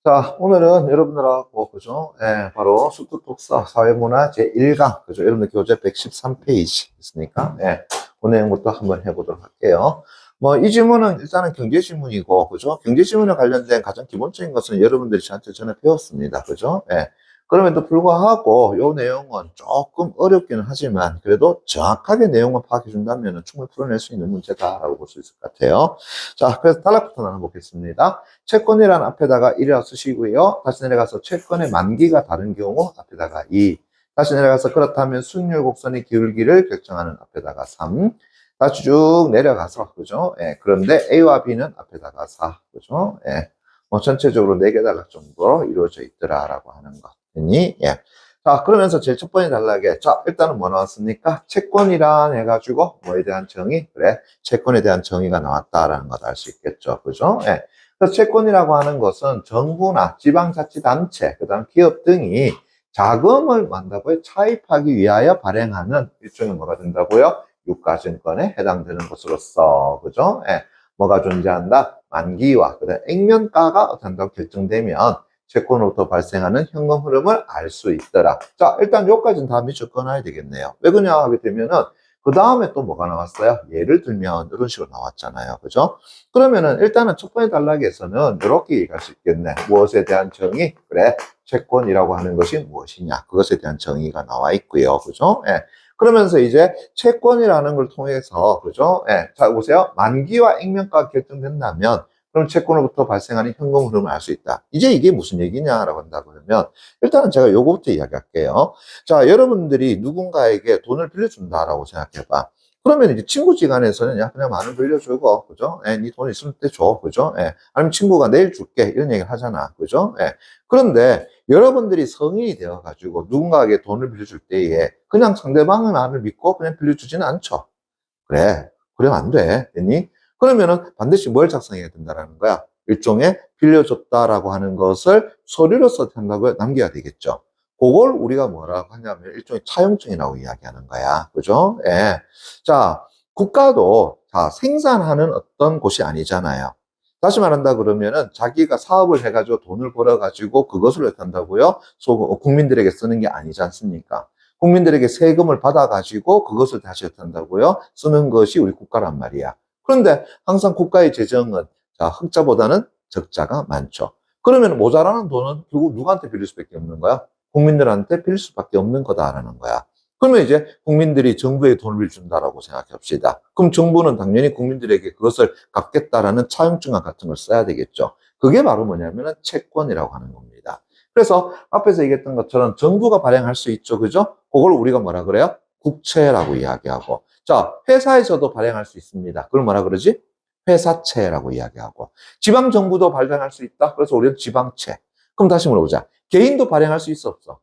자, 오늘은 여러분들하고, 그죠? 예, 바로 쑥뚝뚝서 사회문화 제1강, 그죠? 여러분들 교재 113페이지 있으니까, 예, 그 내용부터 한번 해보도록 할게요. 뭐, 이 질문은 일단은 경제 질문이고, 그죠? 경제 질문에 관련된 가장 기본적인 것은 여러분들이 저한테 전에 배웠습니다. 그죠? 예. 그럼에도 불구하고, 요 내용은 조금 어렵기는 하지만, 그래도 정확하게 내용만 파악해 준다면 충분히 풀어낼 수 있는 문제다라고 볼 수 있을 것 같아요. 자, 그래서 단락부터 나눠보겠습니다. 채권이란 앞에다가 1이라고 쓰시고요. 다시 내려가서 채권의 만기가 다른 경우 앞에다가 2. 다시 내려가서 그렇다면 수익률 곡선의 기울기를 결정하는 앞에다가 3. 다시 쭉 내려가서, 그죠? 예, 그런데 A와 B는 앞에다가 4. 그죠? 예. 뭐 전체적으로 4개 단락 정도로 이루어져 있더라라고 하는 것이니, 예. 자, 그러면서 제일 첫 번째 단락에, 자, 일단은 뭐 나왔습니까? 채권이란 해가지고, 뭐에 대한 정의? 그래, 채권에 대한 정의가 나왔다라는 걸 알 수 있겠죠. 그죠? 예. 그래서 채권이라고 하는 것은 정부나 지방자치단체, 그 다음 기업 등이 자금을 만다고요? 차입하기 위하여 발행하는 일종의 뭐가 된다고요? 유가증권에 해당되는 것으로서, 그죠? 예. 뭐가 존재한다? 만기와 그다음 액면가가 어떻게 한다고 결정되면 채권으로부터 발생하는 현금 흐름을 알 수 있더라. 자, 일단 여기까지는 다 미처 꺼놔야 되겠네요. 왜 그러냐 하게 되면은 그 다음에 또 뭐가 나왔어요? 예를 들면 이런 식으로 나왔잖아요. 그죠? 그러면은 일단은 첫 번째 단락에서는 이렇게 얘기할 수 있겠네. 무엇에 대한 정의? 그래, 채권이라고 하는 것이 무엇이냐? 그것에 대한 정의가 나와 있고요. 그죠? 예. 그러면서 이제 채권이라는 걸 통해서, 그죠? 예. 자, 보세요. 만기와 액면가가 결정된다면 그럼 채권으로부터 발생하는 현금 흐름을 알 수 있다. 이제 이게 무슨 얘기냐라고 한다 그러면 일단은 제가 요거부터 이야기할게요. 자, 여러분들이 누군가에게 돈을 빌려준다라고 생각해봐. 그러면 이제 친구지간에서는 야 그냥 만 원 빌려주고, 그죠? 예, 네 돈 있을 때 줘, 그죠? 예, 아니면 친구가 내일 줄게 이런 얘기를 하잖아, 그죠? 예. 그런데 여러분들이 성인이 되어가지고 누군가에게 돈을 빌려줄 때에 그냥 상대방의 말을 믿고 그냥 빌려주지는 않죠. 그래, 그러면 안 돼, 됐니? 그러면은 반드시 뭘 작성해야 된다라는 거야? 일종의 빌려줬다라고 하는 것을 서류로서 한다고요? 남겨야 되겠죠. 그걸 우리가 뭐라고 하냐면 일종의 차용증이라고 이야기하는 거야. 그죠? 예. 자, 국가도 자, 생산하는 어떤 곳이 아니잖아요. 다시 말한다 그러면은 자기가 사업을 해가지고 돈을 벌어가지고 그것을 어떻게 한다고요? 국민들에게 쓰는 게 아니지 않습니까? 국민들에게 세금을 받아가지고 그것을 다시 어떻게 한다고요? 쓰는 것이 우리 국가란 말이야. 그런데 항상 국가의 재정은 자, 흑자보다는 적자가 많죠. 그러면 모자라는 돈은 결국 누구한테 빌릴 수밖에 없는 거야? 국민들한테 빌릴 수밖에 없는 거다라는 거야. 그러면 이제 국민들이 정부에 돈을 준다라고 생각합시다. 그럼 정부는 당연히 국민들에게 그것을 갚겠다라는 차용증과 같은 걸 써야 되겠죠. 그게 바로 뭐냐면 채권이라고 하는 겁니다. 그래서 앞에서 얘기했던 것처럼 정부가 발행할 수 있죠. 그죠? 그걸 우리가 뭐라 그래요? 국채라고 이야기하고. 자, 회사에서도 발행할 수 있습니다. 그걸 뭐라 그러지? 회사채라고 이야기하고. 지방정부도 발행할 수 있다. 그래서 우리는 지방채. 그럼 다시 물어보자. 개인도 발행할 수 있어, 없어?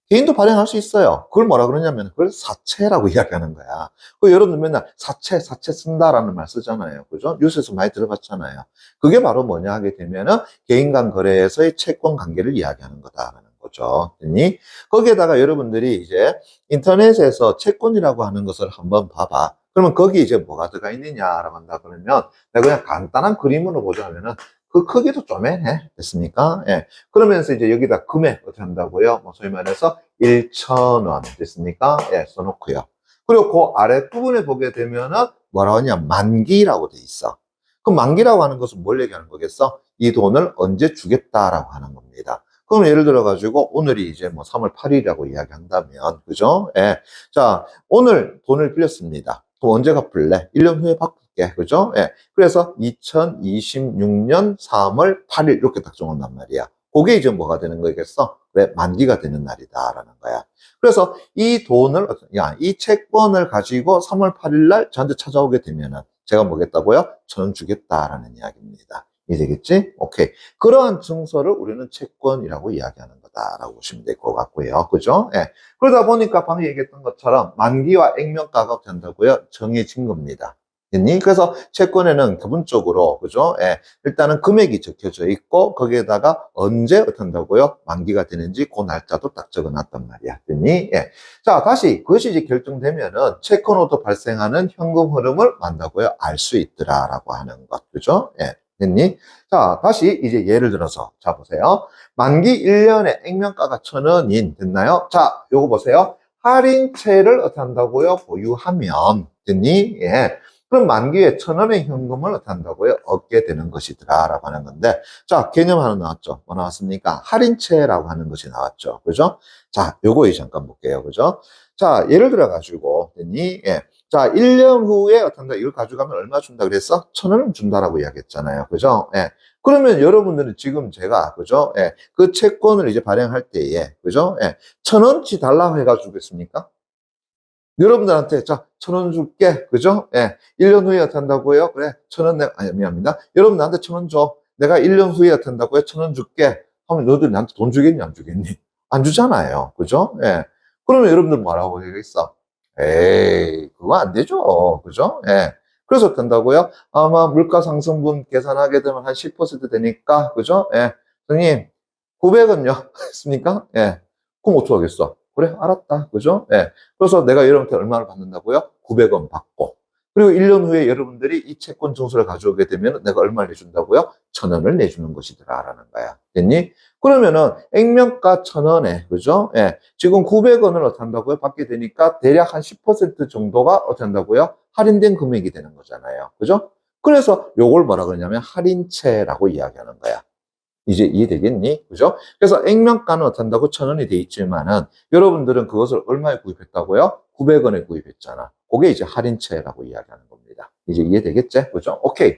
개인도 발행할 수 있어요. 그걸 뭐라 그러냐면 그걸 사채라고 이야기하는 거야. 그 여러분들 맨날 사채 쓴다라는 말 쓰잖아요. 그죠? 뉴스에서 많이 들어봤잖아요. 그게 바로 뭐냐 하게 되면은 개인 간 거래에서의 채권 관계를 이야기하는 거다라는 거죠. 됐니? 거기에다가 여러분들이 이제 인터넷에서 채권이라고 하는 것을 한번 봐봐. 그러면 거기 이제 뭐가 들어가 있느냐라고 한다 그러면 내가 그냥 간단한 그림으로 보자면은 그 크기도 쪼매네. 됐습니까? 예. 그러면서 이제 여기다 금액 어떻게 한다고요? 뭐 소위 말해서 1,000원 됐습니까? 예, 써놓고요. 그리고 그 아랫부분에 보게 되면은 뭐라고 하냐? 만기라고 돼 있어. 그 만기라고 하는 것은 뭘 얘기하는 거겠어? 이 돈을 언제 주겠다라고 하는 겁니다. 그럼 예를 들어가지고 오늘이 이제 뭐 3월 8일이라고 이야기한다면, 그죠? 예. 자, 오늘 돈을 빌렸습니다. 그럼 언제 갚을래? 1년 후에 바꿀게. 그죠? 예. 그래서 2026년 3월 8일 이렇게 딱 정한단 말이야. 그게 이제 뭐가 되는 거겠어? 그래, 만기가 되는 날이다라는 거야. 그래서 이 돈을, 야, 이 채권을 가지고 3월 8일 날 저한테 찾아오게 되면은 제가 뭐겠다고요? 1,000원 주겠다라는 이야기입니다. 이해되겠지? 오케이. 그러한 증서를 우리는 채권이라고 이야기하는 거다라고 보시면 될 것 같고요. 그죠? 예. 그러다 보니까 방금 얘기했던 것처럼 만기와 액면가가 된다고요? 정해진 겁니다. 됐니? 그래서 채권에는 기본적으로, 그죠? 예. 일단은 금액이 적혀져 있고, 거기에다가 언제 어떻게 한다고요? 만기가 되는지 그 날짜도 딱 적어 놨단 말이야. 됐니? 예. 자, 다시 그것이 이제 결정되면은 채권으로부터 발생하는 현금 흐름을 만다고요? 알 수 있더라라고 하는 것. 그죠? 예. 됐니? 자, 다시 이제 예를 들어서, 자, 보세요. 만기 1년에 액면가가 1,000원인, 됐나요? 자, 요거 보세요. 할인채를 어떻게 한다고요? 보유하면, 됐니? 예. 그럼 만기에 1,000원의 현금을 어떻게 한다고요? 얻게 되는 것이더라, 라고 하는 건데, 자, 개념 하나 나왔죠? 뭐 나왔습니까? 할인채라고 하는 것이 나왔죠. 그죠? 자, 요거 잠깐 볼게요. 그죠? 자, 예를 들어가지고, 됐니? 예. 자, 1년 후에 어떻게 한다? 이걸 가져가면 얼마 준다 그랬어? 1,000원을 준다라고 이야기했잖아요. 그죠? 예. 그러면 여러분들은 지금 제가, 그죠? 예. 그 채권을 이제 발행할 때에, 그죠? 예. 1,000원치 달라고 해가지고 겠습니까? 여러분들한테, 자, 1,000원 줄게. 그죠? 예. 1년 후에 어떻게 한다고요? 그래. 1,000원 내가, 아니, 미안합니다. 여러분 나한테 1,000원 줘. 내가 1년 후에 어떻게 한다고요? 1,000원 줄게. 하면 너희들 나한테 돈 주겠니? 안 주겠니? 안 주잖아요. 그죠? 예. 그러면 여러분들 뭐라고 하겠어? 에이, 그거 안 되죠. 그죠? 예. 그래서 어떻게 한다고요? 아마 물가 상승분 계산하게 되면 한 10% 되니까, 그죠? 예. 선생님, 900원요? 했습니까? 예. 그럼 어떻게 하겠어? 그래, 알았다. 그죠? 예. 그래서 내가 여러분한테 얼마를 받는다고요? 900원 받고. 그리고 1년 후에 여러분들이 이 채권 증서를 가져오게 되면 내가 얼마를 내준다고요? 1,000원을 내주는 것이더라. 라는 거야. 됐니? 그러면은 액면가 1,000원에, 그죠? 예. 지금 900원을 어떻게 한다고요? 받게 되니까 대략 한 10% 정도가 어떻게 한다고요? 할인된 금액이 되는 거잖아요. 그죠? 그래서 요걸 뭐라 그러냐면 할인채라고 이야기하는 거야. 이제 이해되겠니? 그죠? 그래서 액면가는 어떻게 한다고 1,000원이 돼 있지만은 여러분들은 그것을 얼마에 구입했다고요? 900원에 구입했잖아. 그게 이제 할인채라고 이야기하는 겁니다. 이제 이해되겠지? 그죠? 오케이.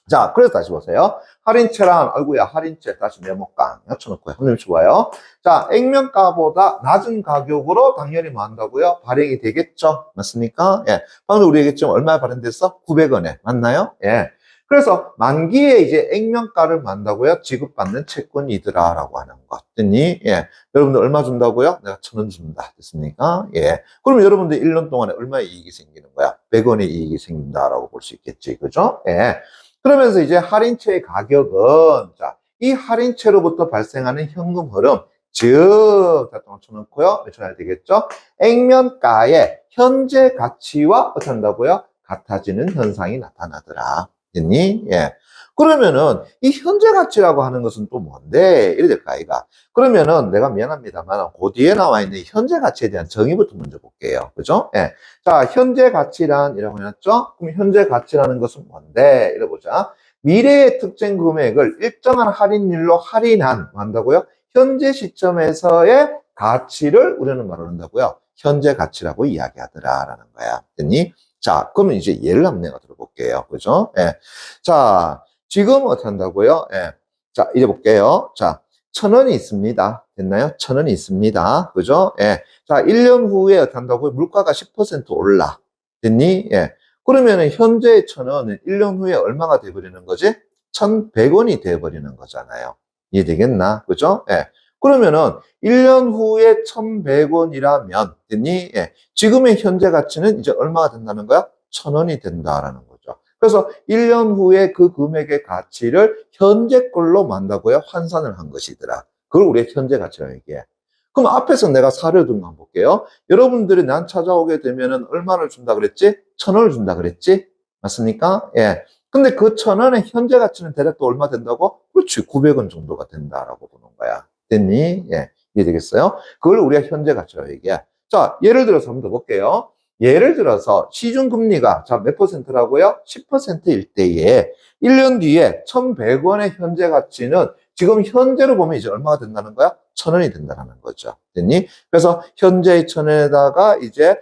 자, 그래서 다시 보세요. 할인채란, 아이고야, 할인채 다시 메모 깡 합쳐놓고요. 한번 좋아요. 자, 액면가보다 낮은 가격으로 당연히 뭐 한다고요? 발행이 되겠죠? 맞습니까? 예. 방금 우리 얘기했지만 얼마에 발행됐어? 900원에. 맞나요? 예. 그래서 만기에 이제 액면가를 만다고요? 지급받는 채권이더라라고 하는 것. 됐니? 예. 여러분들 얼마 준다고요? 내가 1,000원 준다. 됐습니까? 예. 그러면 여러분들 1년 동안에 얼마의 이익이 생기는 거야? 100원의 이익이 생긴다라고 볼 수 있겠지. 그죠? 예. 그러면서 이제 할인채의 가격은, 자, 이 할인채로부터 발생하는 현금 흐름, 즉, 자, 또 쳐놓고요. 외쳐야 되겠죠? 액면가의 현재 가치와 어떻게 한다고요? 같아지는 현상이 나타나더라. 됐니? 예. 그러면은 이 현재 가치라고 하는 것은 또 뭔데? 이래 될까, 아이가? 그러면은 내가 미안합니다만 그 뒤에 나와 있는 현재 가치에 대한 정의부터 먼저 볼게요. 그죠? 예. 자, 현재 가치란이라고 해놨죠? 그럼 현재 가치라는 것은 뭔데? 이래 보자. 미래의 특정 금액을 일정한 할인율로 할인한, 뭐 한다고요? 현재 시점에서의 가치를 우리는 말한다고요? 현재 가치라고 이야기하더라라는 거야. 됐니? 자, 그러면 이제 예를 한번 내가 들어볼게요. 그죠? 예. 자, 지금 어떻게 한다고요? 예. 자, 이제 볼게요. 자, 1,000원이 있습니다. 됐나요? 1,000원이 있습니다. 그죠? 예. 자, 1년 후에 어떻게 한다고요? 물가가 10% 올라. 됐니? 예. 그러면은 현재의 1,000원은 1년 후에 얼마가 돼버리는 거지? 1,100원이 돼버리는 거잖아요. 이해되겠나? 그죠? 예. 그러면은 1년 후에 1,100원이라면 됐니? 예. 지금의 현재 가치는 이제 얼마가 된다는 거야? 1,000원이 된다라는 거죠. 그래서 1년 후에 그 금액의 가치를 현재 걸로 만다고요? 환산을 한 것이더라. 그걸 우리가 현재 가치라고 얘기해. 그럼 앞에서 내가 사례를 둔 거 한번 볼게요. 여러분들이 난 찾아오게 되면은 얼마를 준다 그랬지? 1,000원을 준다 그랬지? 맞습니까? 예. 근데 그 1,000원의 현재 가치는 대략 또 얼마 된다고? 그렇지. 900원 정도가 된다라고 보는 거야. 됐니? 예. 이해되겠어요? 그걸 우리가 현재 가치라고 얘기해. 자, 예를 들어서 한번 더 볼게요. 예를 들어서 시중금리가 자, 몇 퍼센트라고요? 10%일 때에 1년 뒤에 1,100원의 현재 가치는 지금 현재로 보면 이제 얼마가 된다는 거야? 1,000원이 된다는 거죠. 됐니? 그래서 현재의 1,000원에다가 이제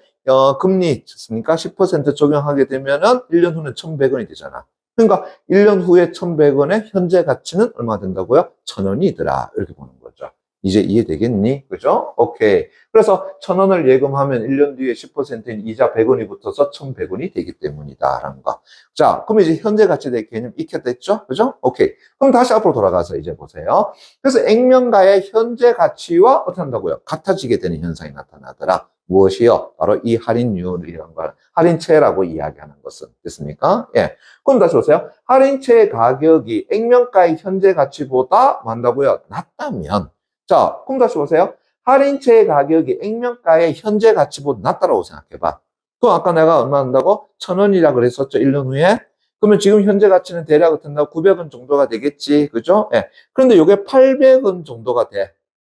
금리 습니까? 10% 적용하게 되면은 1년 후는 1,100원이 되잖아. 그러니까 1년 후에 1,100원의 현재 가치는 얼마 된다고요? 1,000원이더라. 이렇게 보는 거죠. 이제 이해되겠니? 그죠? 오케이. 그래서 1,000원을 예금하면 1년 뒤에 10%인 이자 100원이 붙어서 1,100원이 되기 때문이다. 라는 거. 자, 그럼 이제 현재 가치에 대해 개념 익혔겠죠? 그죠? 오케이. 그럼 다시 앞으로 돌아가서 이제 보세요. 그래서 액면가의 현재 가치와 어떻게 한다고요? 같아지게 되는 현상이 나타나더라. 무엇이요? 바로 이 할인율이라는 거, 할인채라고 이야기하는 것은. 됐습니까? 예. 그럼 다시 보세요. 할인채의 가격이 액면가의 현재 가치보다 많다고요? 낮다면. 자, 그럼 다시 보세요. 할인채의 가격이 액면가의 현재 가치보다 낮다라고 생각해봐. 그럼 아까 내가 얼마 한다고? 1,000원이라 그랬었죠. 1년 후에. 그러면 지금 현재 가치는 대략 어떻게 900원 정도가 되겠지. 그죠? 예. 그런데 이게 800원 정도가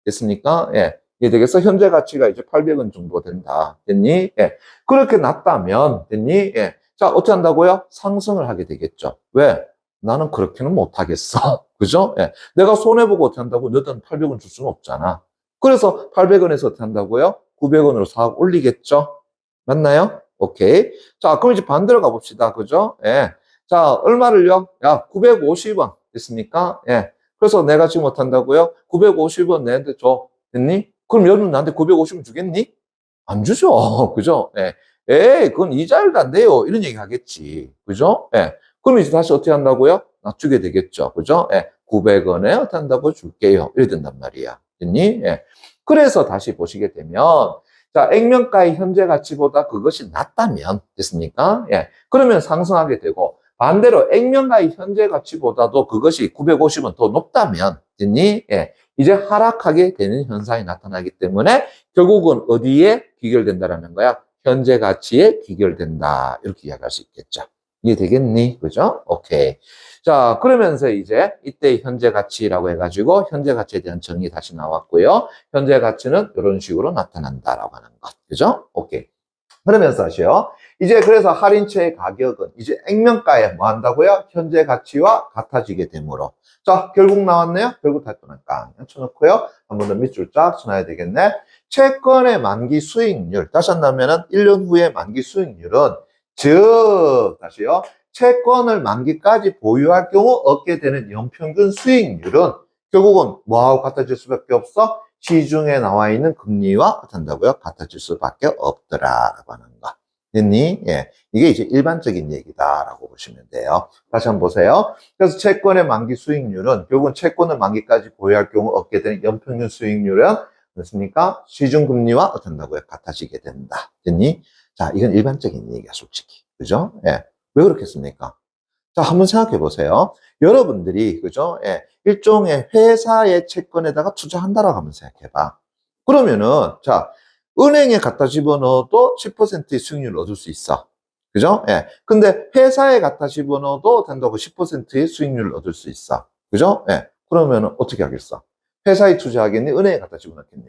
됐습니까? 예. 이게 되겠어? 현재 가치가 이제 800원 정도 된다. 됐니? 예. 그렇게 났다면, 됐니? 예. 자, 어떻게 한다고요? 상승을 하게 되겠죠. 왜? 나는 그렇게는 못하겠어. 그죠? 예. 내가 손해보고 어떻게 한다고? 너한테 800원 줄 수는 없잖아. 그래서 800원에서 어떻게 한다고요? 900원으로 싹 올리겠죠? 맞나요? 오케이. 자, 그럼 이제 반대로 가봅시다. 그죠? 예. 자, 얼마를요? 야, 950원. 됐습니까? 예. 그래서 내가 지금 못한다고요? 950원 내한테 줘. 됐니? 그럼 여러분 나한테 950원 주겠니? 안 주죠. 그죠? 예. 에이, 그건 이자율도 안 돼요. 이런 얘기 하겠지. 그죠? 예. 그럼 이제 다시 어떻게 한다고요? 낮추게 되겠죠. 그죠? 예. 900원에 어떻게 한다고 줄게요. 이래 된단 말이야. 됐니? 예. 그래서 다시 보시게 되면, 자, 액면가의 현재 가치보다 그것이 낮다면, 됐습니까? 예. 그러면 상승하게 되고, 반대로 액면가의 현재 가치보다도 그것이 950원 더 높다면, 됐니? 예. 이제 하락하게 되는 현상이 나타나기 때문에 결국은 어디에 귀결된다라는 거야? 현재 가치에 귀결된다. 이렇게 이야기할 수 있겠죠. 이해되겠니? 그죠? 오케이. 자, 그러면서 이제 이때 현재 가치라고 해가지고 현재 가치에 대한 정의 다시 나왔고요. 현재 가치는 이런 식으로 나타난다라고 하는 것. 그죠? 오케이. 그러면서 하시오. 이제 그래서 할인처의 가격은 이제 액면가에 뭐 한다고요? 현재 가치와 같아지게 되므로. 자, 결국 나왔네요? 결국 다시 깡 쳐놓고요. 한 번 더 밑줄 쫙 쳐놔야 되겠네. 채권의 만기 수익률. 다시 한다면은 1년 후의 만기 수익률은 즉, 다시요. 채권을 만기까지 보유할 경우 얻게 되는 연평균 수익률은 결국은 뭐하고 같아질 수밖에 없어? 시중에 나와 있는 금리와 같다고요? 같아질 수밖에 없더라라고 하는 거. 됐니? 예. 이게 이제 일반적인 얘기다라고 보시면 돼요. 다시 한번 보세요. 그래서 채권의 만기 수익률은 결국은 채권을 만기까지 보유할 경우 얻게 되는 연평균 수익률은 그렇습니까? 시중 금리와 어떤다고요? 같아지게 된다. 됐니? 자, 이건 일반적인 얘기야, 솔직히. 그죠? 예. 왜 그렇겠습니까? 자, 한번 생각해 보세요. 여러분들이, 그죠? 예. 일종의 회사의 채권에다가 투자한다라고 한번 생각해 봐. 그러면은, 자, 은행에 갖다 집어넣어도 10%의 수익률을 얻을 수 있어. 그죠? 예. 근데 회사에 갖다 집어넣어도 된다고 10%의 수익률을 얻을 수 있어. 그죠? 예. 그러면은 어떻게 하겠어? 회사에 투자하겠니? 은행에 갖다 집어넣겠니?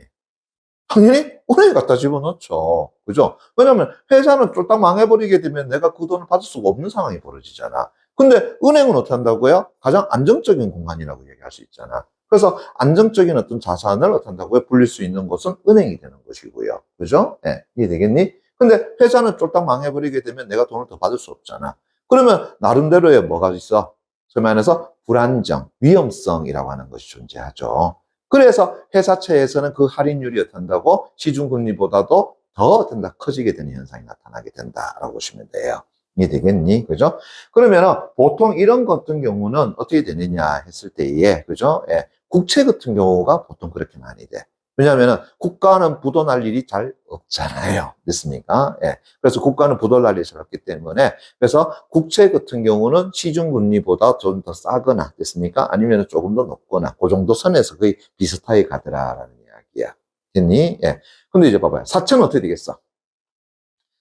당연히 은행에 갖다 집어넣죠. 그죠? 왜냐면 회사는 쫄딱 망해버리게 되면 내가 그 돈을 받을 수가 없는 상황이 벌어지잖아. 근데 은행은 어떻게 한다고요? 가장 안정적인 공간이라고 얘기할 수 있잖아. 그래서 안정적인 어떤 자산을 어떻게 한다고요? 불릴 수 있는 곳은 은행이 되는 것이고요. 그죠? 예, 이해되겠니? 근데 회사는 쫄딱 망해버리게 되면 내가 돈을 더 받을 수 없잖아. 그러면 나름대로의 뭐가 있어? 소위 말해서 불안정, 위험성이라고 하는 것이 존재하죠. 그래서 회사채에서는 그 할인율이 어떤다고 시중금리보다도 더 된다 커지게 되는 현상이 나타나게 된다라고 보시면 돼요. 이해되겠니? 그죠? 그러면은 보통 이런 것 같은 경우는 어떻게 되느냐 했을 때에, 그죠? 예, 국채 같은 경우가 보통 그렇게 많이 돼. 왜냐하면 국가는 부도날 일이 잘 없잖아요. 됐습니까? 예. 그래서 국가는 부도날 일이 잘 없기 때문에 그래서 국채 같은 경우는 시중금리보다 좀 더 싸거나 됐습니까? 아니면 조금 더 높거나 그 정도 선에서 거의 비슷하게 가더라라는 이야기야. 됐니? 예. 근데 이제 봐봐요. 사채는 어떻게 되겠어?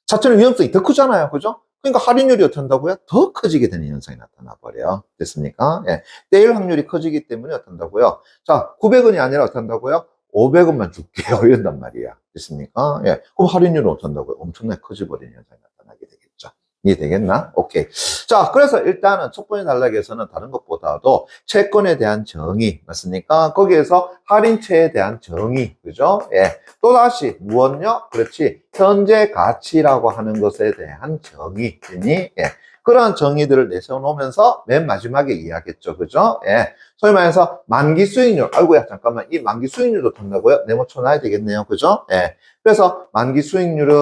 사채는 위험성이 더 크잖아요. 그죠? 그러니까 할인율이 어떻게 한다고요? 더 커지게 되는 현상이 나타나 버려. 됐습니까? 예. 떼일 확률이 커지기 때문에 어떻게 한다고요? 자, 900원이 아니라 어떻게 한다고요? 500원만 줄게요. 이런단 말이야. 됐습니까? 예. 그럼 할인율은 어떻게 한다고요? 엄청나게 커져버리는 현상이 나타나게 되겠죠. 이해되겠나? 오케이. 자, 그래서 일단은 첫 번째 단락에서는 다른 것보다도 채권에 대한 정의, 맞습니까? 거기에서 할인채에 대한 정의, 그죠? 예. 또다시, 무엇요? 그렇지. 현재 가치라고 하는 것에 대한 정의니, 예. 그러한 정의들을 내세워놓으면서 맨 마지막에 이야기했죠. 그죠? 예. 소위 말해서 만기 수익률. 아이고야, 잠깐만. 이 만기 수익률도 턴다고요? 네모 쳐놔야 되겠네요. 그죠? 예. 그래서 만기 수익률은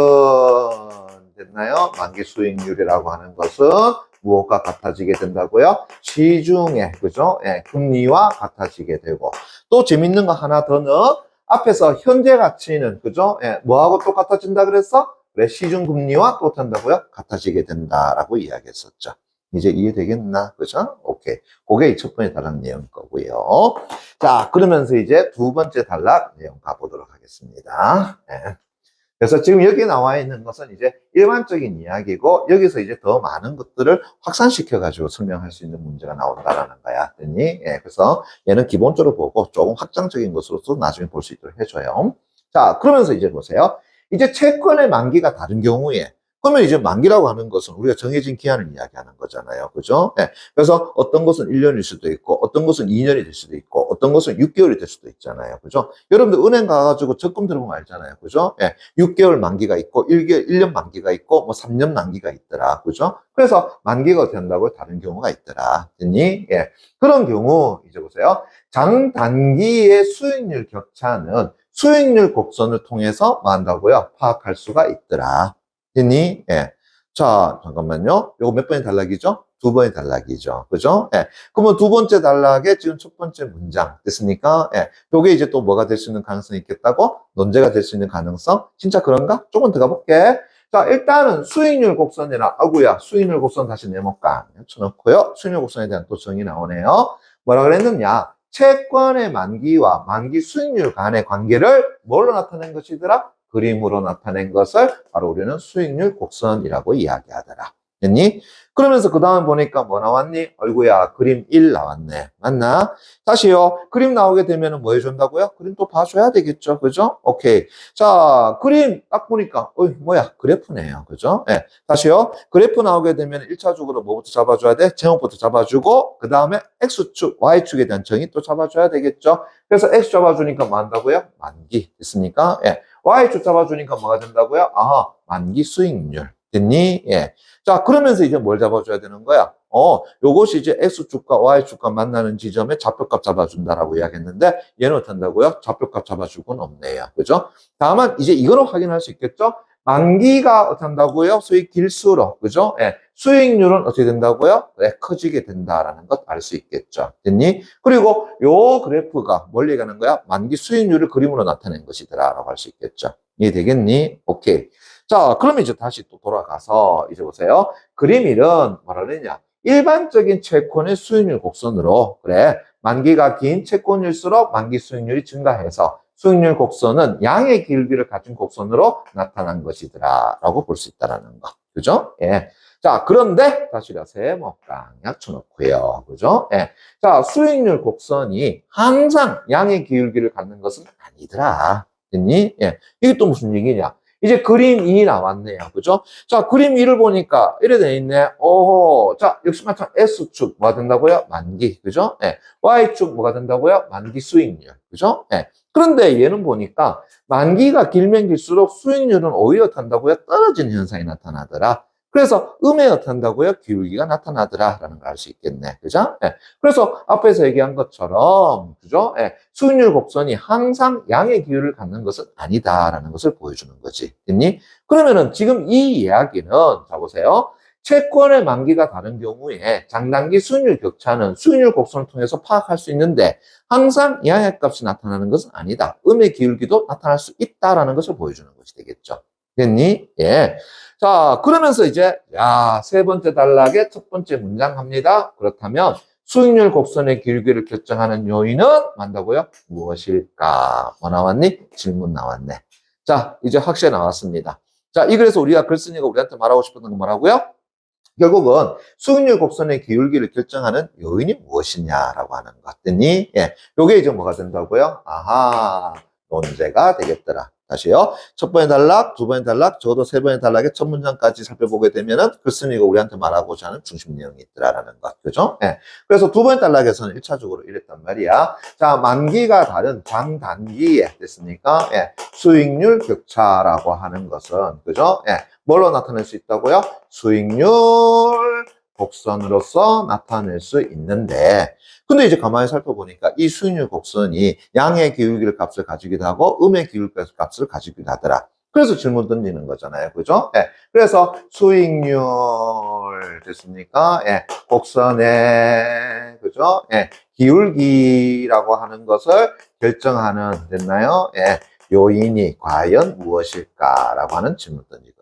됐나요? 만기 수익률이라고 하는 것은 무엇과 같아지게 된다고요? 시중에, 그죠? 예, 금리와 같아지게 되고. 또 재밌는 거 하나 더 넣어. 앞에서 현재 가치는, 그죠? 예, 뭐하고 똑같아진다 그랬어? 그래, 시중 금리와 똑같다고요? 같아지게 된다라고 이야기했었죠. 이제 이해되겠나? 그죠? 오케이. 그게 첫 번째 단락 내용 거고요. 자, 그러면서 이제 두 번째 단락 내용 가보도록 하겠습니다. 예. 그래서 지금 여기 나와 있는 것은 이제 일반적인 이야기고 여기서 이제 더 많은 것들을 확산시켜 가지고 설명할 수 있는 문제가 나온다라는 거야. 됐니? 예, 그래서 얘는 기본적으로 보고 조금 확장적인 것으로서 나중에 볼 수 있도록 해줘요. 자, 그러면서 이제 보세요. 이제 채권의 만기가 다른 경우에 그러면 이제 만기라고 하는 것은 우리가 정해진 기한을 이야기하는 거잖아요. 그죠? 예. 그래서 어떤 것은 1년일 수도 있고, 어떤 것은 2년이 될 수도 있고, 어떤 것은 6개월이 될 수도 있잖아요. 그죠? 여러분들 은행 가가지고 적금 들어보면 알잖아요. 그죠? 예. 6개월 만기가 있고, 1년 만기가 있고, 뭐 3년 만기가 있더라. 그죠? 그래서 만기가 된다고 다른 경우가 있더라. 됐니? 예. 그런 경우, 이제 보세요. 장단기의 수익률 격차는 수익률 곡선을 통해서 뭐 한다고요? 파악할 수가 있더라. 됐니? 예. 자, 잠깐만요. 요거 몇 번의 단락이죠? 두 번의 단락이죠. 그죠? 예. 그러면 두 번째 단락에 지금 첫 번째 문장 됐습니까? 예. 요게 이제 또 뭐가 될 수 있는 가능성이 있겠다고? 논제가 될 수 있는 가능성? 진짜 그런가? 조금 더 가볼게. 자, 일단은 수익률 곡선이나, 아구야, 수익률 곡선 다시 네모깡 쳐놓고요. 수익률 곡선에 대한 또 정의 나오네요. 뭐라 그랬느냐? 채권의 만기와 만기 수익률 간의 관계를 뭘로 나타낸 것이더라? 그림으로 나타낸 것을 바로 우리는 수익률 곡선이라고 이야기하더라. 됐니? 그러면서 그 다음 보니까 뭐 나왔니? 어이구야, 그림 1 나왔네. 맞나? 다시요. 그림 나오게 되면 뭐 해준다고요? 그림 또 봐줘야 되겠죠. 그죠? 오케이. 자, 그림 딱 보니까, 뭐야, 그래프네요. 그죠? 예. 다시요. 그래프 나오게 되면 1차적으로 뭐부터 잡아줘야 돼? 제목부터 잡아주고, 그 다음에 X축, Y축에 대한 정의 또 잡아줘야 되겠죠. 그래서 X 잡아주니까 뭐 한다고요? 만기. 됐습니까? 예. Y축 잡아주니까 뭐가 된다고요? 아하, 만기 수익률. 됐니? 예. 자, 그러면서 이제 뭘 잡아줘야 되는 거야? 요것이 이제 X축과 Y축과 만나는 지점에 좌표값 잡아준다라고 이야기했는데, 얘는 어떻게 한다고요? 좌표값 잡아주고는 없네요. 그죠? 다만, 이제 이거는 확인할 수 있겠죠? 만기가 어떻게 한다고요? 수익 길수록, 그죠? 예. 수익률은 어떻게 된다고요? 네, 커지게 된다라는 것 알 수 있겠죠. 됐니? 그리고 요 그래프가 뭘 얘기하는 거야? 만기 수익률을 그림으로 나타낸 것이더라 라고 할 수 있겠죠. 이해되겠니? 오케이. 자, 그러면 이제 다시 또 돌아가서 이제 보세요. 그림 1은 뭐라 그러냐? 일반적인 채권의 수익률 곡선으로, 그래, 만기가 긴 채권일수록 만기 수익률이 증가해서 수익률 곡선은 양의 길기를 가진 곡선으로 나타난 것이더라 라고 볼 수 있다는 거. 그죠? 예. 자, 그런데 다시 세모깡 쳐놓고요. 그죠? 예. 자, 수익률 곡선이 항상 양의 기울기를 갖는 것은 아니더라. 됐니? 예. 이게 또 무슨 얘기냐? 이제 그림 2 나왔네요. 그죠? 자, 그림 2를 보니까 이래 돼 있네. 오호. 자, 역시 마찬가지 S축 뭐가 된다고요? 만기. 그죠? 예. Y축 뭐가 된다고요? 만기 수익률. 그죠? 예. 그런데 얘는 보니까 만기가 길면 길수록 수익률은 오히려 탄다고요? 떨어지는 현상이 나타나더라. 그래서 음에 어탄다고요? 기울기가 나타나더라 라는 걸 알 수 있겠네. 그죠? 예. 그래서 앞에서 얘기한 것처럼, 그죠? 예. 수익률 곡선이 항상 양의 기울을 갖는 것은 아니다라는 것을 보여주는 거지. 됐니? 그러면은 지금 이 이야기는, 자 보세요. 채권의 만기가 다른 경우에 장단기 수익률 격차는 수익률 곡선을 통해서 파악할 수 있는데 항상 양의 값이 나타나는 것은 아니다. 음의 기울기도 나타날 수 있다라는 것을 보여주는 것이 되겠죠. 됐니? 예. 자, 그러면서 이제, 세 번째 단락의 첫 번째 문장 합니다. 그렇다면, 수익률 곡선의 길기를 결정하는 요인은 뭔다고요? 무엇일까? 뭐 나왔니? 질문 나왔네. 자, 이제 확실히 나왔습니다. 자, 그래서 우리가 글쓴이가 우리한테 말하고 싶었던 건 뭐라고요? 결국은 수익률 곡선의 기울기를 결정하는 요인이 무엇이냐라고 하는 것 같더니, 예. 요게 이제 뭐가 된다고요? 아하, 논제가 되겠더라. 다시요. 첫 번의 단락, 두 번의 단락, 적어도 세 번의 단락의 첫 문장까지 살펴보게 되면은 글쓴이가 우리한테 말하고자 하는 중심 내용이 있더라라는 것. 그죠? 예. 그래서 두 번의 단락에서는 1차적으로 이랬단 말이야. 자, 만기가 다른 장단기에 됐습니까? 예. 수익률 격차라고 하는 것은, 그죠? 예. 뭘로 나타낼 수 있다고요? 수익률 곡선으로서 나타낼 수 있는데, 근데 이제 가만히 살펴보니까 이 수익률 곡선이 양의 기울기를 값을 가지기도 하고 음의 기울기 값을 가지기도 하더라. 그래서 질문 던지는 거잖아요. 그죠? 예. 그래서 수익률 됐습니까? 예. 곡선의 그죠? 예. 기울기라고 하는 것을 결정하는 됐나요? 예. 요인이 과연 무엇일까라고 하는 질문 던지고.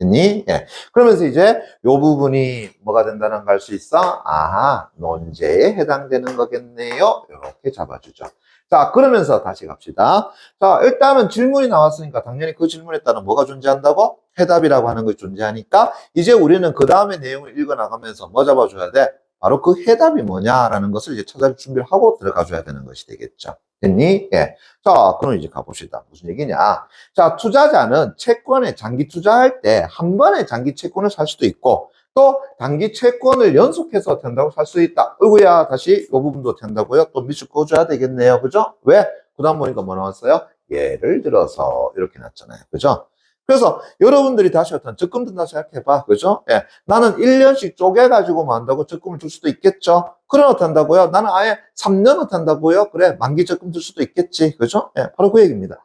됐니? 예. 그러면서 이제 요 부분이 뭐가 된다는 걸 알 수 있어? 아하, 논제에 해당되는 거겠네요. 이렇게 잡아주죠. 자, 그러면서 다시 갑시다. 자, 일단은 질문이 나왔으니까 당연히 그 질문에 따른 뭐가 존재한다고? 해답이라고 하는 것이 존재하니까 이제 우리는 그 다음에 내용을 읽어 나가면서 뭐 잡아줘야 돼? 바로 그 해답이 뭐냐라는 것을 이제 찾아볼 준비를 하고 들어가 줘야 되는 것이 되겠죠. 됐니? 예. 자, 그럼 이제 가봅시다. 무슨 얘기냐? 자, 투자자는 채권에 장기 투자할 때 한 번에 장기 채권을 살 수도 있고 또 단기 채권을 연속해서 된다고 살 수 있다. 어이구야, 다시 이 부분도 된다고요? 또 밑줄 그어줘야 되겠네요. 그죠? 왜? 그 다음 보니까 뭐 나왔어요? 예를 들어서 이렇게 났잖아요. 그죠? 그래서 여러분들이 다시 어떤 적금 든다 생각해봐. 그죠? 예. 나는 1년씩 쪼개가지고 뭐 한다고 적금을 줄 수도 있겠죠? 그래 어떻다고요? 나는 아예 3년 어떻다고요? 그래, 만기 적금 줄 수도 있겠지. 그죠? 예, 바로 그 얘기입니다.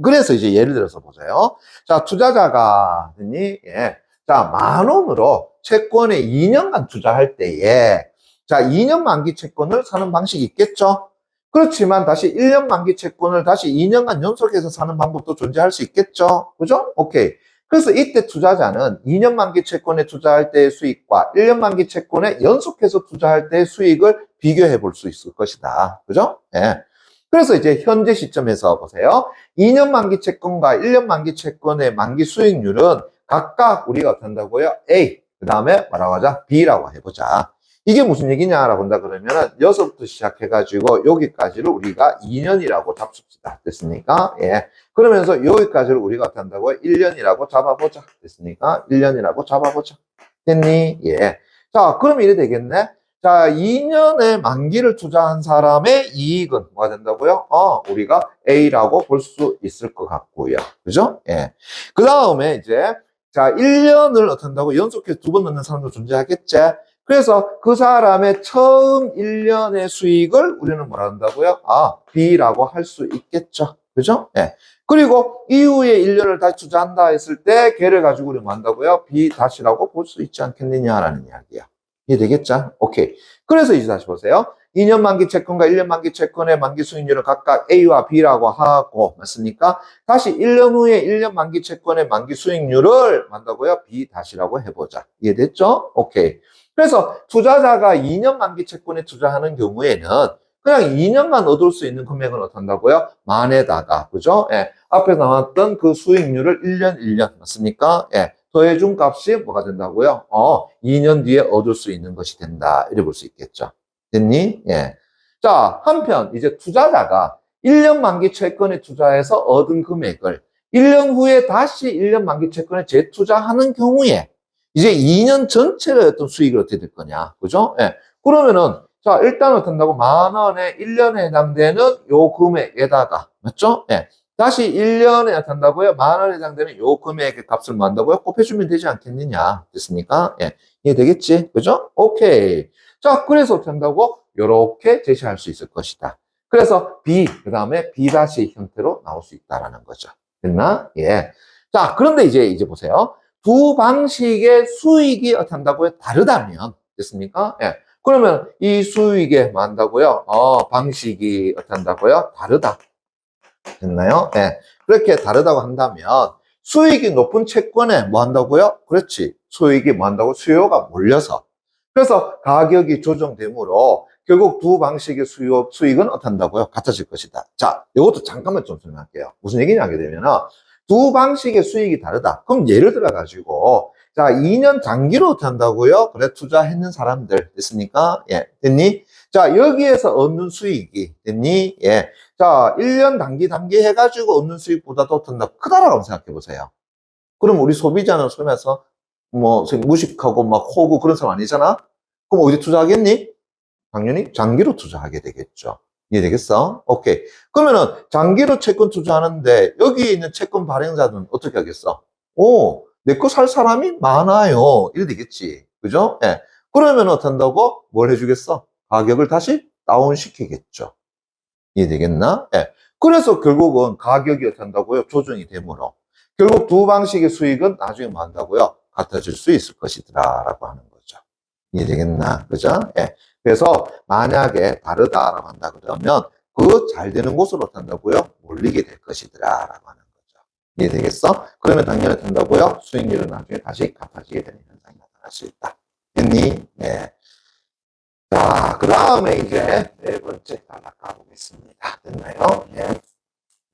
그래서 이제 예를 들어서 보세요. 자, 투자자가, 예. 자, 10,000원으로 채권에 2년간 투자할 때에, 자, 2년 만기 채권을 사는 방식이 있겠죠? 그렇지만 다시 1년 만기 채권을 다시 2년간 연속해서 사는 방법도 존재할 수 있겠죠? 그죠? 오케이. 그래서 이때 투자자는 2년 만기 채권에 투자할 때의 수익과 1년 만기 채권에 연속해서 투자할 때의 수익을 비교해 볼 수 있을 것이다. 그죠? 예. 그래서 이제 현재 시점에서 보세요. 2년 만기 채권과 1년 만기 채권의 만기 수익률은 각각 우리가 어떻게 한다고요? A, 그 다음에 뭐라고 하자? B라고 해보자. 이게 무슨 얘기냐라고 한다 그러면은 여기서부터 시작해가지고 여기까지를 우리가 2년이라고 잡습시다. 됐습니까? 예. 그러면서 여기까지를 우리가 어떻게 한다고요? 1년이라고 잡아보자. 됐습니까? 1년이라고 잡아보자. 됐니? 예. 자, 그럼 이래 되겠네? 자, 2년의 만기를 투자한 사람의 이익은 뭐가 된다고요? 우리가 A라고 볼 수 있을 것 같고요. 그죠? 예. 그 다음에 이제, 자, 1년을 어떻게 한다고 연속해서 2번 넣는 사람도 존재하겠지? 그래서 그 사람의 처음 1년의 수익을 우리는 뭐라 한다고요? B라고 할 수 있겠죠. 그죠? 예. 그리고 이후에 1년을 다시 투자한다 했을 때 걔를 가지고 우리 뭐 한다고요? B 다시라고 볼 수 있지 않겠느냐라는 이야기야. 이해되겠죠? 오케이. 그래서 이제 다시 보세요. 2년 만기 채권과 1년 만기 채권의 만기 수익률을 각각 A와 B라고 하고, 맞습니까? 다시 1년 후에 1년 만기 채권의 만기 수익률을 한다고요? B 다시라고 해보자. 이해됐죠? 오케이. 그래서 투자자가 2년 만기 채권에 투자하는 경우에는 그냥 2년간 얻을 수 있는 금액은 어떤다고요? 만에다가, 그죠? 예. 앞에 나왔던 그 수익률을 1년, 맞습니까? 예. 더해준 값이 뭐가 된다고요? 2년 뒤에 얻을 수 있는 것이 된다. 이래 볼 수 있겠죠. 됐니? 예. 자, 한편, 이제 투자자가 1년 만기 채권에 투자해서 얻은 금액을 1년 후에 다시 1년 만기 채권에 재투자하는 경우에 이제 2년 전체의 어떤 수익을 어떻게 될 거냐. 그죠? 예. 그러면은, 자, 일단 어떻게 한다고? 10,000원에 1년에 해당되는 요 금액에다가, 맞죠? 예. 다시 1년에 한다고요? 10,000원에 해당되는 요 금액의 값을 뭐 한다고요? 곱해주면 되지 않겠느냐. 됐습니까? 예. 이해되겠지? 그죠? 오케이. 자, 그래서 어떻게 한다고? 요렇게 제시할 수 있을 것이다. 그래서 B, 그 다음에 B 다시 형태로 나올 수 있다라는 거죠. 됐나? 예. 자, 그런데 이제 보세요. 두 방식의 수익이 어떻게 한다고요? 다르다면, 됐습니까? 예. 그러면 이 수익에 뭐 한다고요? 방식이 어떻게 한다고요? 다르다. 됐나요? 예. 그렇게 다르다고 한다면 수익이 높은 채권에 뭐 한다고요? 그렇지. 수익이 뭐 한다고? 수요가 몰려서. 그래서 가격이 조정되므로 결국 두 방식의 수익은 어떻게 한다고요? 같아질 것이다. 자, 이것도 잠깐만 좀 설명할게요. 무슨 얘기냐 하게 되면 두 방식의 수익이 다르다. 그럼 예를 들어 가지고 자, 2년 장기로 어떻게 한다고요? 그래, 투자했는 사람들 됐습니까? 예. 됐니? 자, 여기에서 얻는 수익이 됐니? 예. 자, 1년 단기 해가지고 얻는 수익보다도 더 크다라고 생각해 보세요. 그럼 우리 소비자는 소면서 뭐 무식하고 막 호구 그런 사람 아니잖아? 그럼 어디 투자하겠니? 당연히 장기로 투자하게 되겠죠. 이해되겠어? 오케이. 그러면은 장기로 채권 투자하는데 여기 있는 채권 발행자는 어떻게 하겠어? 내 거 살 사람이 많아요. 이래 되겠지. 그죠? 예. 그러면 어떻게 한다고? 뭘 해주겠어? 가격을 다시 다운시키겠죠. 이해되겠나? 예. 그래서 결국은 가격이 어떻게 한다고요? 조정이 되므로. 결국 두 방식의 수익은 나중에 뭐 한다고요? 같아질 수 있을 것이더라. 라고 하는 거죠. 이해되겠나? 그죠? 예. 그래서 만약에 다르다라고 한다 그러면 그 잘 되는 곳으로 어떻게 한다고요? 몰리게 될 것이더라. 라고 하는 거죠. 이해되겠어? 그러면 당연히 어떻게 한다고요? 수익률은 나중에 다시 같아지게 되는 현상이 나타날 수 있다. 됐니? 네. 자, 그 다음에 이제 네 번째. 번째 따라가 보겠습니다. 됐나요? 예.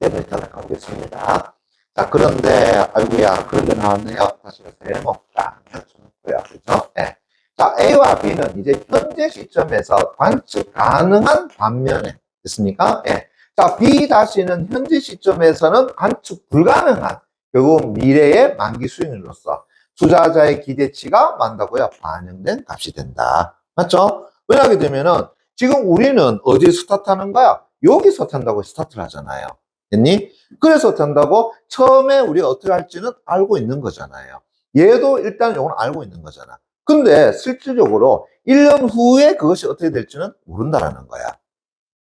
네 번째 따라가 보겠습니다. 자, 그런데, 아이고야, 그런 게 나왔네요. 다시 해볼까? 해주고요. 그죠? 예. 자, A와 B는 이제 현재 시점에서 관측 가능한 반면에, 됐습니까? 예. 자, B-는 현재 시점에서는 관측 불가능한, 결국 미래의 만기 수익률로서 투자자의 기대치가 많다고요? 반영된 값이 된다. 맞죠? 왜냐하게 되면은, 지금 우리는 어디에 스타트하는 거야? 여기서 탄다고 스타트를 하잖아요. 됐니? 그래서 탄다고 처음에 우리가 어떻게 할지는 알고 있는 거잖아요. 얘도 일단 이건 알고 있는 거잖아. 근데 실질적으로 1년 후에 그것이 어떻게 될지는 모른다라는 거야.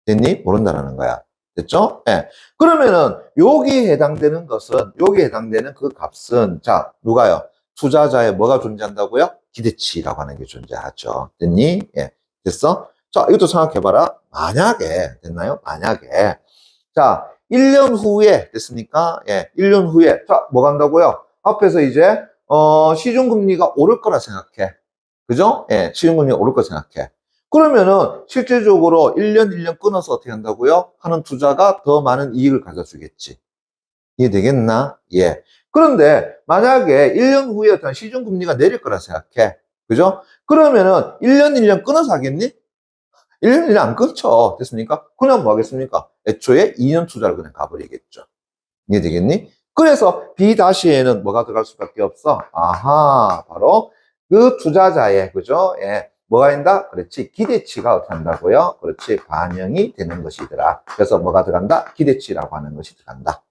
됐니? 모른다라는 거야. 됐죠? 예. 그러면은 여기에 해당되는 것은, 여기에 해당되는 그 값은, 자, 누가요? 투자자의 뭐가 존재한다고요? 기대치라고 하는 게 존재하죠. 됐니? 예. 됐어? 자, 이것도 생각해봐라. 만약에, 됐나요? 만약에. 자, 1년 후에, 됐습니까? 예. 1년 후에. 자, 뭐 간다고요? 앞에서 이제, 시중금리가 오를 거라 생각해. 그죠? 예. 시중금리가 오를 거라 생각해. 그러면은 실질적으로 1년 끊어서 어떻게 한다고요? 하는 투자가 더 많은 이익을 가져주겠지. 이해되겠나? 예. 그런데 만약에 1년 후에 어떤 시중금리가 내릴 거라 생각해. 그죠? 그러면은 1년 끊어서 하겠니? 1년 안 끊죠. 됐습니까? 그냥 뭐 하겠습니까? 애초에 2년 투자를 그냥 가버리겠죠. 이해되겠니? 그래서 B-에는 뭐가 들어갈 수밖에 없어? 아하, 바로 그 투자자의, 그죠? 예. 뭐가 된다? 그렇지. 기대치가 어떻게 한다고요? 그렇지. 반영이 되는 것이더라. 그래서 뭐가 들어간다? 기대치라고 하는 것이 들어간다.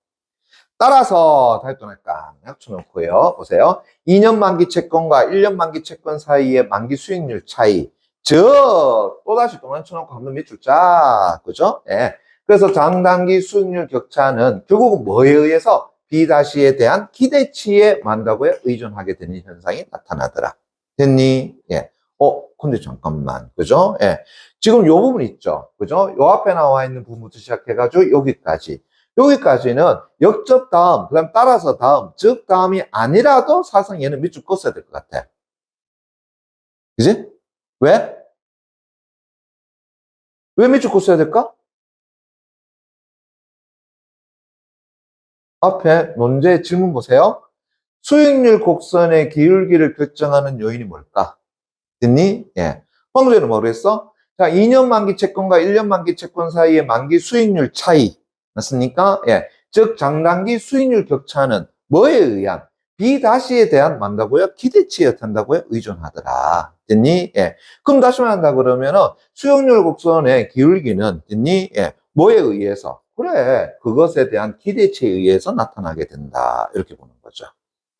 따라서 다시 또 낼까? 합쳐놓고요. 보세요. 2년 만기 채권과 1년 만기 채권 사이의 만기 수익률 차이. 즉, 또다시 또 합쳐놓고 한번 밑줄 짜. 그죠? 예. 그래서 장단기 수익률 격차는 결국은 뭐에 의해서 B-에 대한 기대치에 만다고에 의존하게 되는 현상이 나타나더라. 됐니? 예. 근데 잠깐만. 그죠? 예. 지금 요 부분 있죠? 그죠? 요 앞에 나와 있는 부분부터 시작해가지고 여기까지. 여기까지는 역접 다음, 그 다음 따라서 다음, 즉 다음이 아니라도 사실상 얘는 밑줄 껐어야 될 것 같아. 그지? 왜? 왜 밑줄 껐어야 될까? 앞에 논제 질문 보세요. 수익률 곡선의 기울기를 결정하는 요인이 뭘까? 됐니? 예. 황도제는 뭐랬어? 자, 2년 만기 채권과 1년 만기 채권 사이의 만기 수익률 차이. 맞습니까? 예. 즉, 장단기 수익률 격차는 뭐에 의한? B-에 대한 만다고요? 기대치에 탄다고요? 의존하더라. 됐니? 예. 그럼 다시 말한다 그러면은 수익률 곡선의 기울기는 됐니? 예. 뭐에 의해서? 그래. 그것에 대한 기대치에 의해서 나타나게 된다. 이렇게 보는 거죠.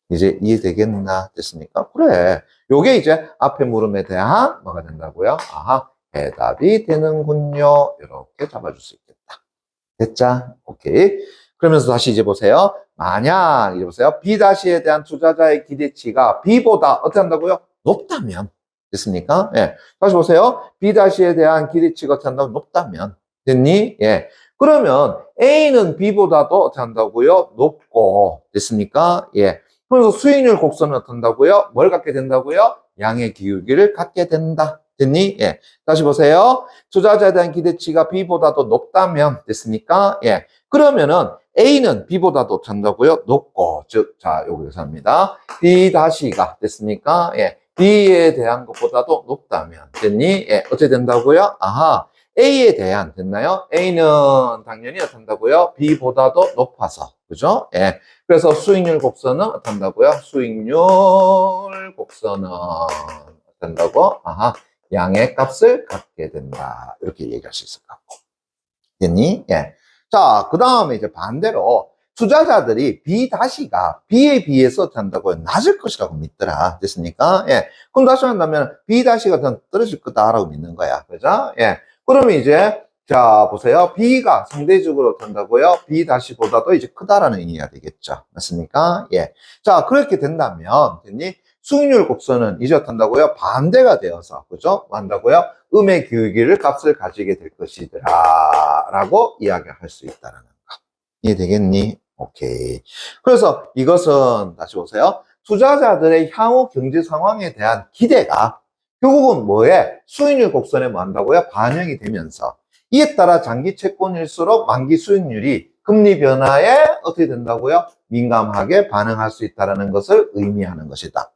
이제 이해되겠나? 됐습니까? 그래. 요게 이제 앞에 물음에 대한 뭐가 된다고요? 아하, 해답이 되는군요. 이렇게 잡아줄 수 있겠다. 됐자? 오케이. 그러면서 다시 이제 보세요. 만약, 이제 보세요. B-에 대한 투자자의 기대치가 B보다 어떻게 한다고요? 높다면. 됐습니까? 예. 다시 보세요. B-에 대한 기대치가 어떻게 한다고? 높다면. 됐니? 예. 그러면 A는 B보다도 어떻게 한다고요? 높고. 됐습니까? 예. 그래서 수익률 곡선을 어떻게 한다고요? 뭘 갖게 된다고요? 양의 기울기를 갖게 된다. 됐니? 예. 다시 보세요. 투자자에 대한 기대치가 B보다도 높다면, 됐습니까? 예. 그러면은 A는 B보다도 된다고요? 높고, 즉, 자, 여기서 합니다. B-가 됐습니까? 예. B에 대한 것보다도 높다면, 됐니? 예. 어떻게 된다고요? 아하. A에 대한, 됐나요? A는 당연히 어떻게 한다고요? B보다도 높아서, 그죠? 예. 그래서 수익률 곡선은 어떻게 한다고요? 수익률 곡선은 어떻게 한다고? 아하. 양의 값을 갖게 된다. 이렇게 얘기할 수 있을 것 같고. 됐니? 예. 자, 그 다음에 이제 반대로 투자자들이 B-가 B에 비해서 한다고 낮을 것이라고 믿더라. 됐습니까? 예. 그럼 다시 한다면 B-가 더 떨어질 거다라고 믿는 거야. 그죠? 예. 그러면 이제 자, 보세요. B가 상대적으로 된다고요? B-보다도 이제 크다라는 의미가 되겠죠. 맞습니까? 예. 자, 그렇게 된다면, 됐니? 수익률 곡선은 이제 어떤다고요? 반대가 되어서, 그죠? 한다고요? 음의 기울기를 값을 가지게 될 것이더라. 라고 이야기할 수 있다는 거. 이해되겠니? 오케이. 그래서 이것은, 다시 보세요. 투자자들의 향후 경제 상황에 대한 기대가 결국은 뭐에? 수익률 곡선에 뭐 한다고요? 반영이 되면서 이에 따라 장기 채권일수록 만기 수익률이 금리 변화에 어떻게 된다고요? 민감하게 반응할 수 있다는 것을 의미하는 것이다.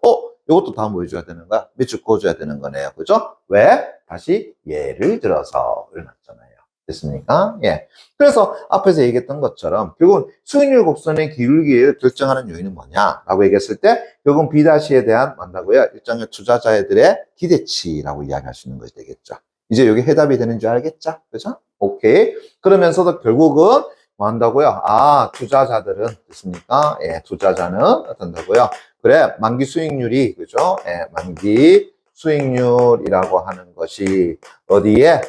이것도 다 보여줘야 되는 거야. 밑줄 그어줘야 되는 거네요. 그죠? 왜? 다시 예를 들어서 일어났잖아요. 됐습니까? 예. 그래서 앞에서 얘기했던 것처럼 결국은 수익률 곡선의 기울기를 결정하는 요인은 뭐냐라고 얘기했을 때 결국은 B'에 대한 만다고요. 일정의 투자자들의 기대치라고 이야기할 수 있는 것이 되겠죠. 이제 여기 해답이 되는 줄 알겠죠? 그죠? 오케이. 그러면서도 결국은 뭐 한다고요? 투자자들은 됐습니까? 예, 투자자는 어떤다고요? 그래, 만기 수익률이 그죠? 예, 만기 수익률이라고 하는 것이 어디에?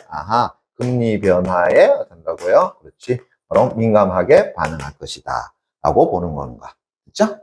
금리 변화에 어떤다고요? 그렇지. 바로 민감하게 반응할 것이다. 라고 보는 건가. 그죠?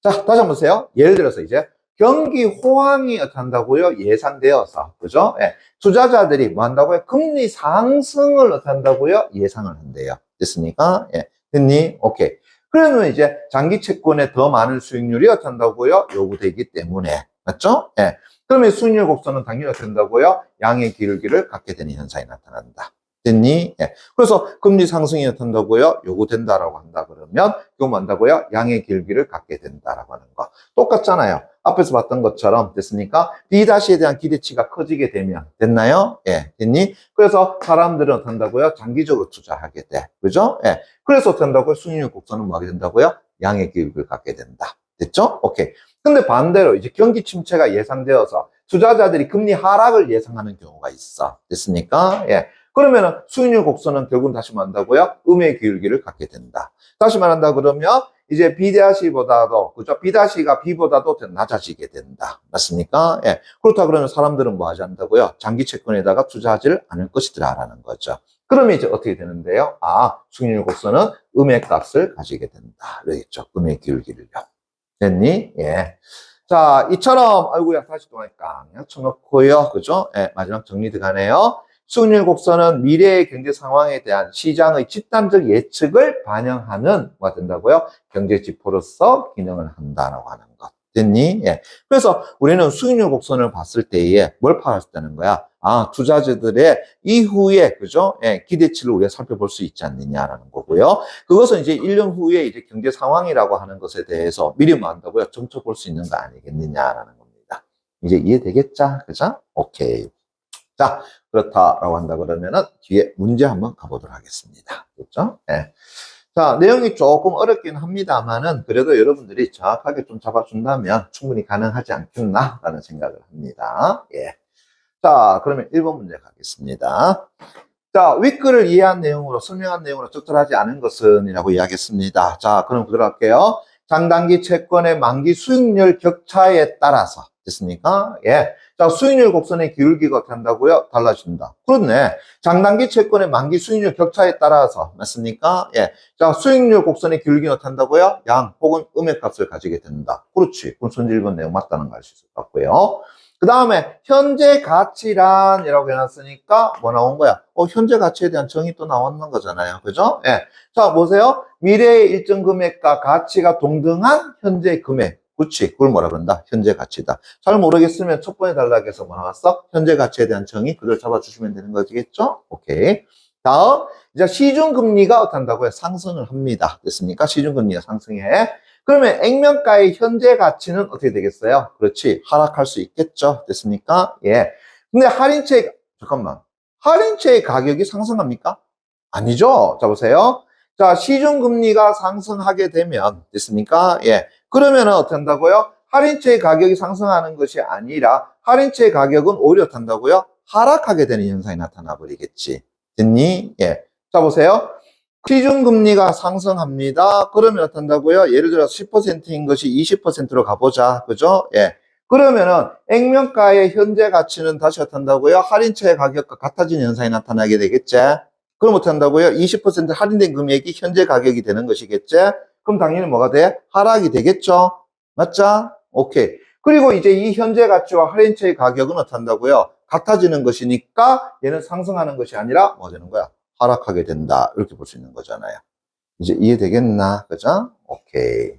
자, 다시 한번 보세요. 예를 들어서 이제 경기 호황이 어떤다고요? 예상되어서. 그죠? 예. 투자자들이 뭐 한다고요? 금리 상승을 어떤다고요? 예상을 한대요. 됐습니까? 예. 됐니? 오케이. 그러면 이제 장기 채권에 더 많은 수익률이 어떤다고요? 요구되기 때문에. 맞죠? 예. 그러면 수익률 곡선은 당연히 어떻게 된다고요? 양의 기울기를 갖게 되는 현상이 나타난다. 됐니? 예. 그래서 금리 상승이 어떤다고요? 요구된다라고 한다 그러면 그거 뭔다고요? 양의 기울기를 갖게 된다라고 하는 거. 똑같잖아요. 앞에서 봤던 것처럼 됐습니까? B'에 대한 기대치가 커지게 되면 됐나요? 예. 됐니? 그래서 사람들은 어떤다고요? 장기적으로 투자하게 돼. 그죠? 예. 그래서 어떤다고요? 수익률 곡선은 뭐 하게 된다고요? 양의 기울기를 갖게 된다. 됐죠? 오케이. 근데 반대로 이제 경기 침체가 예상되어서 투자자들이 금리 하락을 예상하는 경우가 있어. 됐습니까? 예. 그러면은 수익률 곡선은 결국은 다시 말한다고요? 음의 기울기를 갖게 된다. 다시 말한다 그러면 이제 B-보다도 그죠? B-가 B보다도 더 낮아지게 된다. 맞습니까? 예. 그렇다 그러면 사람들은 뭐 하지 않는다고요? 장기 채권에다가 투자하지를 않을 것이더라라는 거죠. 그러면 이제 어떻게 되는데요? 수익률 곡선은 음의 값을 가지게 된다. 그러겠죠? 음의 기울기를요. 됐니? 예. 자, 이처럼, 아이고야, 다시 또 그냥 쳐놓고요. 그죠? 예, 마지막 정리 들어가네요. 수익률 곡선은 미래의 경제 상황에 대한 시장의 집단적 예측을 반영하는, 뭐가 된다고요? 경제 지표로서 기능을 한다라고 하는 것. 됐니? 예. 그래서 우리는 수익률 곡선을 봤을 때에 뭘 파악했다는 거야? 투자자들의 이후에, 그죠? 예, 기대치를 우리가 살펴볼 수 있지 않느냐라는 거고요. 그것은 이제 1년 후에 이제 경제 상황이라고 하는 것에 대해서 미리 뭐 한다고요? 점쳐 볼 수 있는 거 아니겠느냐라는 겁니다. 이제 이해되겠죠? 그죠? 오케이. 자, 그렇다라고 한다 그러면은 뒤에 문제 한번 가보도록 하겠습니다. 그렇죠? 예. 자, 내용이 조금 어렵긴 합니다만은 그래도 여러분들이 정확하게 좀 잡아준다면 충분히 가능하지 않겠나라는 생각을 합니다. 예. 자, 그러면 1번 문제 가겠습니다. 자, 윗글을 이해한 내용으로 설명한 내용으로 적절하지 않은 것은 이라고 이야기했습니다. 자, 그럼 들어갈게요. 장단기 채권의 만기 수익률 격차에 따라서 됐습니까? 예. 자, 수익률 곡선의 기울기가 어떻게 한다고요? 달라진다. 그렇네. 장단기 채권의 만기 수익률 격차에 따라서 맞습니까? 예. 자, 수익률 곡선의 기울기는 어떻게 한다고요? 양 혹은 음의 값을 가지게 된다. 그렇지. 그럼 선제 1번 내용 맞다는 거 알 수 있을 것 같고요. 그 다음에 현재 가치란이라고 해놨으니까 뭐 나온 거야? 현재 가치에 대한 정의 또 나왔는 거잖아요. 그죠? 예. 자, 보세요. 미래의 일정 금액과 가치가 동등한 현재 금액. 그렇지. 그걸 뭐라 그런다? 현재 가치다. 잘 모르겠으면 첫 번째 단락에서 뭐 나왔어? 현재 가치에 대한 정의. 그걸 잡아주시면 되는 거겠죠? 오케이. 다음. 이제 시중금리가 어떻게 한다고요? 상승을 합니다. 됐습니까? 시중금리가 상승해. 그러면 액면가의 현재 가치는 어떻게 되겠어요? 그렇지. 하락할 수 있겠죠. 됐습니까? 예. 근데 할인채의 가격이 상승합니까? 아니죠. 자, 보세요. 자, 시중금리가 상승하게 되면, 됐습니까? 예. 그러면 어떻게 한다고요? 할인채의 가격이 상승하는 것이 아니라, 할인채의 가격은 오히려 어떻게 한다고요? 하락하게 되는 현상이 나타나 버리겠지. 됐니? 예. 자, 보세요. 시중금리가 상승합니다. 그러면 어떤다고요? 예를 들어 10%인 것이 20%로 가보자. 그죠? 예. 그러면은 액면가의 현재 가치는 다시 어떤다고요? 할인채의 가격과 같아지는 현상이 나타나게 되겠지? 그럼 어떤다고요? 20% 할인된 금액이 현재 가격이 되는 것이겠지? 그럼 당연히 뭐가 돼? 하락이 되겠죠? 맞죠? 오케이. 그리고 이제 이 현재 가치와 할인채의 가격은 어떤다고요? 같아지는 것이니까 얘는 상승하는 것이 아니라 뭐 되는 거야? 하락하게 된다. 이렇게 볼 수 있는 거잖아요. 이제 이해되겠나? 그죠? 오케이.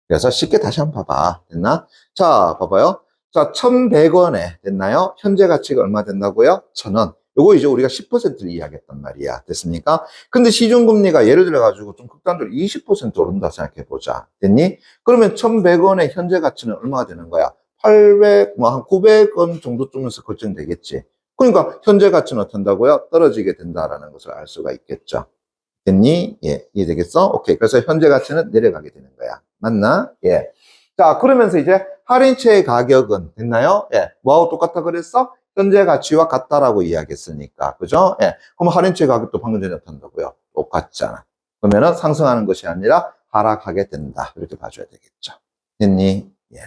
그래서 쉽게 다시 한번 봐봐. 됐나? 자, 봐봐요. 자, 1,100원에 됐나요? 현재 가치가 얼마 된다고요? 1,000원. 요거 이제 우리가 10%를 이야기했단 말이야. 됐습니까? 근데 시중금리가 예를 들어가지고 좀 극단적으로 20% 오른다 생각해보자. 됐니? 그러면 1,100원의 현재 가치는 얼마가 되는 거야? 800, 뭐 한 900원 정도쯤에서 결정되겠지. 그러니까 현재 가치는 어떻게 한다고요? 떨어지게 된다라는 것을 알 수가 있겠죠. 됐니? 예, 이해되겠어? 오케이. 그래서 현재 가치는 내려가게 되는 거야. 맞나? 예. 자, 그러면서 이제 할인채의 가격은 됐나요? 예. 뭐하고 똑같다 그랬어? 현재 가치와 같다라고 이야기했으니까. 그죠? 예. 그럼 할인채 가격도 방금 전에 어떤다고요? 똑같잖아. 그러면은 상승하는 것이 아니라 하락하게 된다. 이렇게 봐줘야 되겠죠. 됐니? 예.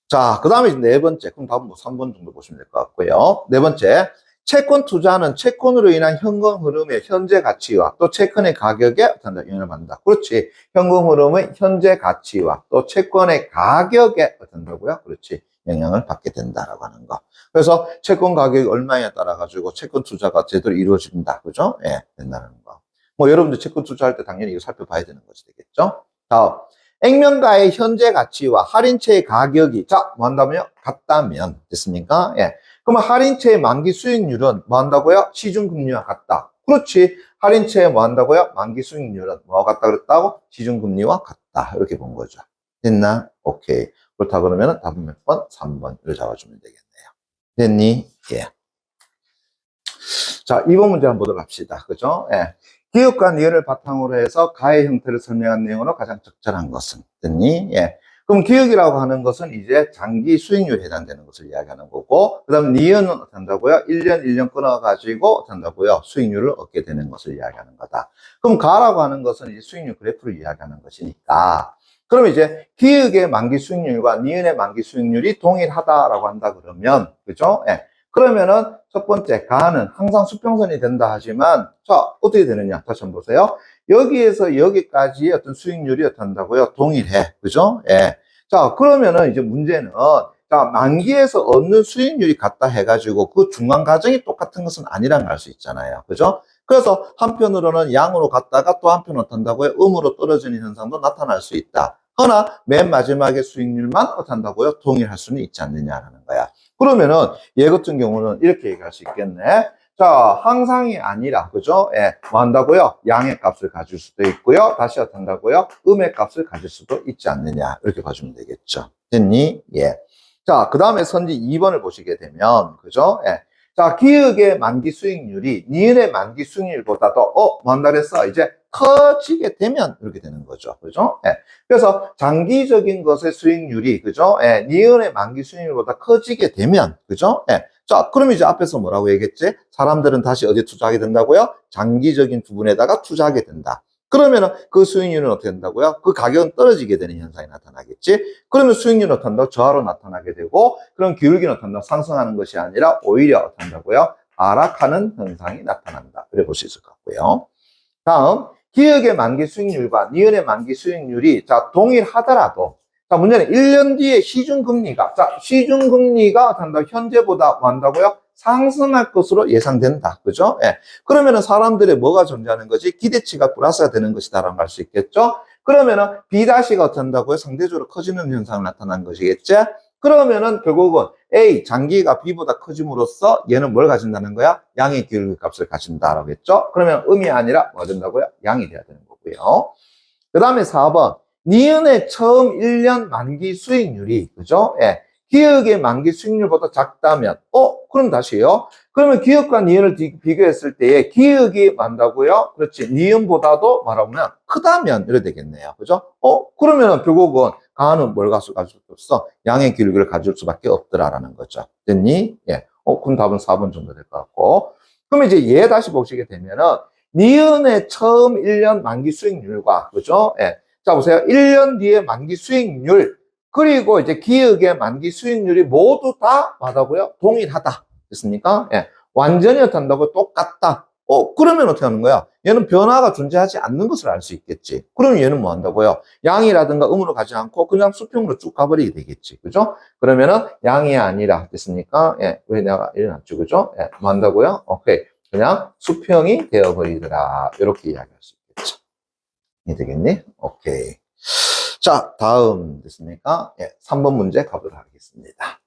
자, 그 다음에 네 번째. 그럼 다음 뭐 3번 정도 보시면 될 것 같고요. 네 번째. 채권 투자는 채권으로 인한 현금 흐름의 현재 가치와 또 채권의 가격에 영향을 받는다. 그렇지. 현금 흐름의 현재 가치와 또 채권의 가격에 어떤다고요? 그렇지. 영향을 받게 된다라고 하는 거. 그래서 채권 가격이 얼마에 따라 가지고 채권 투자가 제대로 이루어진다. 그죠? 예, 된다는 거. 뭐 여러분들 채권 투자할 때 당연히 이거 살펴봐야 되는 것이 되겠죠? 다음. 액면가의 현재 가치와 할인채의 가격이 뭐 한다면요? 같다면 됐습니까? 예. 그러면 할인채의 만기 수익률은 뭐 한다고요? 시중금리와 같다. 그렇지. 할인채에 뭐 한다고요? 만기 수익률은 뭐와 같다 그랬다고? 시중금리와 같다. 이렇게 본 거죠. 됐나? 오케이. 그렇다 그러면 답은 몇 번? 3번을 잡아주면 되겠네요. 됐니? 예. 자, 2번 문제 한번 보도록 합시다. 그죠? 예. 기업과 니은을 바탕으로 해서 가의 형태를 설명한 내용으로 가장 적절한 것은 됐니? 예. 그럼 기억이라고 하는 것은 이제 장기 수익률에 해당되는 것을 이야기하는 거고, 그 다음 니은은 어떻게 한다고요? 1년 1년 끊어가지고 어떻게 한다고요? 수익률을 얻게 되는 것을 이야기하는 거다. 그럼 가라고 하는 것은 이제 수익률 그래프를 이야기하는 것이니까, 그럼 이제 기억의 만기 수익률과 니은의 만기 수익률이 동일하다라고 한다 그러면, 그죠? 예. 그러면은 첫 번째 가는 항상 수평선이 된다 하지만 자 어떻게 되느냐 다시 한번 보세요. 여기에서 여기까지의 어떤 수익률이 어떻게 한다고요? 동일해. 그죠? 예. 자 그러면은 이제 문제는 자 만기에서 얻는 수익률이 같다 해가지고 그 중간 과정이 똑같은 것은 아니라는 걸 알 수 있잖아요. 그죠? 그래서 한편으로는 양으로 갔다가 또 한편 어떻게 한다고요? 음으로 떨어지는 현상도 나타날 수 있다. 그러나 맨 마지막에 수익률만 어떻게 한다고요? 동일할 수는 있지 않느냐라는 거야. 그러면은 얘 같은 경우는 이렇게 얘기할 수 있겠네. 자, 항상이 아니라, 그죠? 예, 뭐 한다고요? 양의 값을 가질 수도 있고요. 다시 어떻게 한다고요? 음의 값을 가질 수도 있지 않느냐. 이렇게 봐주면 되겠죠. 됐니? 예. 자, 그 다음에 선지 2번을 보시게 되면, 그죠? 예. 자, 기억의 만기 수익률이 니은의 만기 수익률보다 더, 뭐 한다 그랬어? 이제 커지게 되면 이렇게 되는 거죠. 그죠? 예. 그래서 장기적인 것의 수익률이, 그죠? 예. 니은의 만기 수익률보다 커지게 되면, 그죠? 예. 자, 그럼 이제 앞에서 뭐라고 얘기했지? 사람들은 다시 어디에 투자하게 된다고요? 장기적인 부분에다가 투자하게 된다. 그러면은 그 수익률은 어떻게 된다고요? 그 가격은 떨어지게 되는 현상이 나타나겠지? 그러면 수익률은 어떻게 한다고? 저하로 나타나게 되고, 그럼 기울기는 어떻게 한다고? 상승하는 것이 아니라 오히려 어떻게 한다고요? 하락하는 현상이 나타난다. 그래 볼 수 있을 것 같고요. 다음, 기억의 만기 수익률과 니은의 만기 수익률이 자 동일하더라도 자 문제는 1년 뒤에 시중금리가 시중금리가 한다 현재보다 뭐 한다고요? 상승할 것으로 예상된다. 그죠? 예. 그러면은 사람들의 뭐가 존재하는 거지? 기대치가 플러스가 되는 것이다라고 할 수 있겠죠? 그러면은 B-가 어떻게 한다고요? 상대적으로 커지는 현상을 나타난 것이겠지? 그러면은 결국은 A, 장기가 B보다 커짐으로써 얘는 뭘 가진다는 거야? 양의 기울기 값을 가진다라고 했죠? 그러면 음이 아니라 뭐 된다고요? 양이 돼야 되는 거고요. 그 다음에 4번. 니은의 처음 1년 만기 수익률이, 그죠? 예. 기억의 만기 수익률보다 작다면, 그럼 다시요. 그러면 기억과 니은을 비교했을 때에 기억이 많다고요? 그렇지. 니은보다도 말하면 크다면 이래 되겠네요. 그죠? 그러면 결국은 가는 뭘 가질 수 없어? 양의 기울기를 가질 수밖에 없더라라는 거죠. 됐니? 예. 그럼 답은 4번 정도 될 것 같고. 그럼 이제 얘 다시 보시게 되면은 니은의 처음 1년 만기 수익률과, 그죠? 예. 자, 보세요. 1년 뒤에 만기 수익률, 그리고 이제 기억의 만기 수익률이 모두 다 뭐다고요? 동일하다. 됐습니까? 예. 완전히 어떻게 한다고? 똑같다. 그러면 어떻게 하는 거야? 얘는 변화가 존재하지 않는 것을 알 수 있겠지. 그러면 얘는 뭐 한다고요? 양이라든가 음으로 가지 않고 그냥 수평으로 쭉 가버리게 되겠지. 그죠? 그러면은 양이 아니라, 됐습니까? 예. 왜 내가 일어났죠? 그죠? 예. 뭐 한다고요? 오케이. 그냥 수평이 되어버리더라. 이렇게 이야기할 수 있겠죠. 이해되겠니? 오케이. 자, 다음 됐습니까? 예, 3번 문제 가보도록 하겠습니다.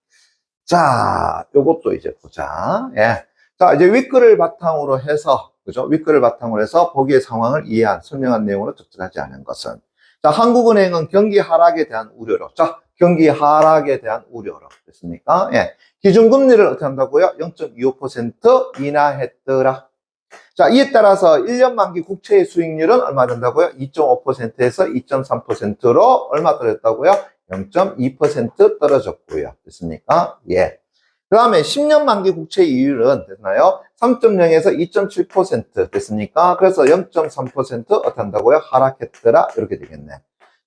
자, 요것도 이제 보자. 예. 자, 이제 윗글을 바탕으로 해서, 그죠? 윗글을 바탕으로 해서 보기의 상황을 이해한, 설명한 내용으로 적절하지 않은 것은. 자, 한국은행은 경기 하락에 대한 우려로. 자, 경기 하락에 대한 우려로. 됐습니까? 예. 기준금리를 어떻게 한다고요? 0.25% 인하했더라. 자, 이에 따라서 1년 만기 국채의 수익률은 얼마 된다고요? 2.5%에서 2.3%로 얼마 떨어졌다고요? 0.2% 떨어졌고요. 됐습니까? 예. 그 다음에 10년 만기 국채 이율은 됐나요? 3.0에서 2.7% 됐습니까? 그래서 0.3% 어떻게 한다고요? 하락했더라. 이렇게 되겠네.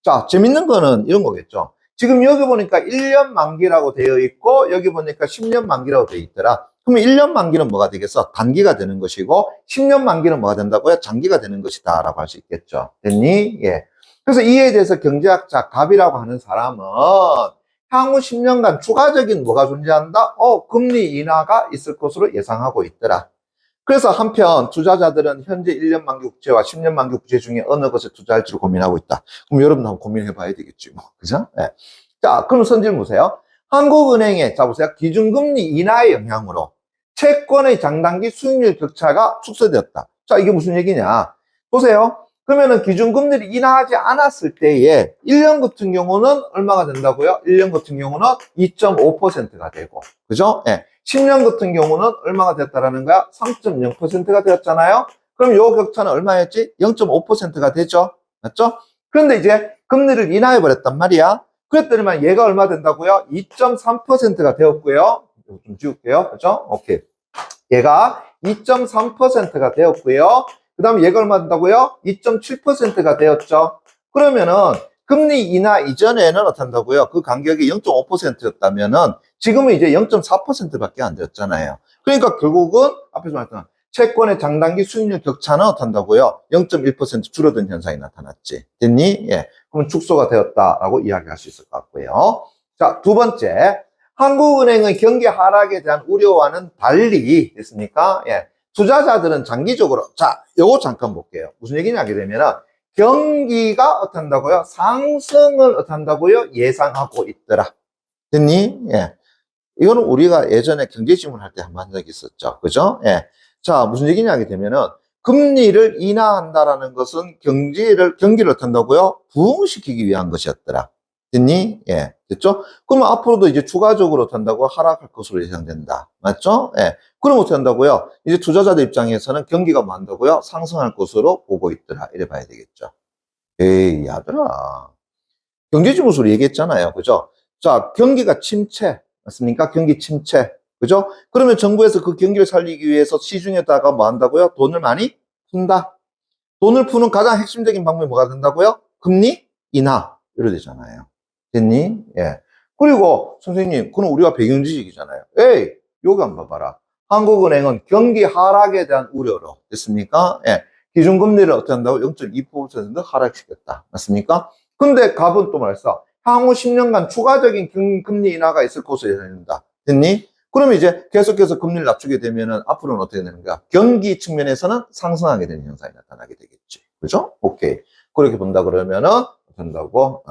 자, 재밌는 거는 이런 거겠죠. 지금 여기 보니까 1년 만기라고 되어 있고, 여기 보니까 10년 만기라고 되어 있더라. 그러면 1년 만기는 뭐가 되겠어? 단기가 되는 것이고, 10년 만기는 뭐가 된다고요? 장기가 되는 것이다. 라고 할 수 있겠죠. 됐니? 예. 그래서 이에 대해서 경제학자 갑이라고 하는 사람은 향후 10년간 추가적인 뭐가 존재한다? 금리 인하가 있을 것으로 예상하고 있더라. 그래서 한편 투자자들은 현재 1년 만기 국채와 10년 만기 국채 중에 어느 것에 투자할지를 고민하고 있다. 그럼 여러분도 한번 고민해 봐야 되겠지 뭐. 그죠? 네. 자, 그럼 선질 보세요. 한국은행의, 자 보세요. 기준금리 인하의 영향으로 채권의 장단기 수익률 격차가 축소되었다. 자, 이게 무슨 얘기냐? 보세요. 그러면은 기준금리를 인하하지 않았을 때에 1년 같은 경우는 얼마가 된다고요? 1년 같은 경우는 2.5%가 되고, 그죠? 예. 10년 같은 경우는 얼마가 됐다라는 거야? 3.0%가 되었잖아요? 그럼 요 격차는 얼마였지? 0.5%가 되죠? 맞죠? 그런데 이제 금리를 인하해버렸단 말이야. 그랬더니만 얘가 얼마 된다고요? 2.3%가 되었고요. 이거 좀 지울게요. 그죠? 오케이. 얘가 2.3%가 되었고요. 그 다음에 얘가 얼마 된다고요? 2.7%가 되었죠. 그러면은 금리 인하 이전에는 어떻게 한다고요? 그 간격이 0.5%였다면은 지금은 이제 0.4%밖에 안 되었잖아요. 그러니까 결국은 앞에서 말했던 채권의 장단기 수익률 격차는 어떻게 한다고요? 0.1% 줄어든 현상이 나타났지. 됐니? 예. 그러면 축소가 되었다라고 이야기할 수 있을 것 같고요. 자, 두 번째. 한국은행의 경기 하락에 대한 우려와는 달리 됐습니까? 예. 투자자들은 장기적으로, 자, 요거 잠깐 볼게요. 무슨 얘기냐 하게 되면은, 경기가 어떻게 한다고요? 상승을 어떻게 한다고요? 예상하고 있더라. 됐니? 예. 이거는 우리가 예전에 경제지문 할 때 한번 한 적이 있었죠. 그죠? 예. 자, 무슨 얘기냐 하게 되면은, 금리를 인하한다라는 것은 경기를 어떻게 한다고요? 부흥시키기 위한 것이었더라. 됐니? 예. 됐죠? 그러면 앞으로도 이제 추가적으로 한다고 하락할 것으로 예상된다. 맞죠? 예. 그럼 어떻게 한다고요? 이제 투자자들 입장에서는 경기가 뭐 한다고요? 상승할 것으로 보고 있더라. 이래 봐야 되겠죠. 에이, 야들아. 경제지문서로 얘기했잖아요. 그죠? 자, 경기가 침체. 맞습니까? 경기 침체. 그죠? 그러면 정부에서 그 경기를 살리기 위해서 시중에다가 뭐 한다고요? 돈을 많이 푼다. 돈을 푸는 가장 핵심적인 방법이 뭐가 된다고요? 금리 인하. 이래 되잖아요. 됐니? 예. 그리고 선생님, 그건 우리가 배경지식이잖아요. 에이, 여기 한번 봐봐라. 한국은행은 경기 하락에 대한 우려로 됐습니까? 예. 기준금리를 어떻게 한다고? 0.2% 하락시켰다. 맞습니까? 근데 갑은 또 말했어. 향후 10년간 추가적인 금리 인하가 있을 것으로 예상된다. 됐니? 그러면 이제 계속해서 금리를 낮추게 되면은 앞으로는 어떻게 되는 거야? 경기 측면에서는 상승하게 되는 현상이 나타나게 되겠지. 그죠? 오케이. 그렇게 본다 그러면은 된다고?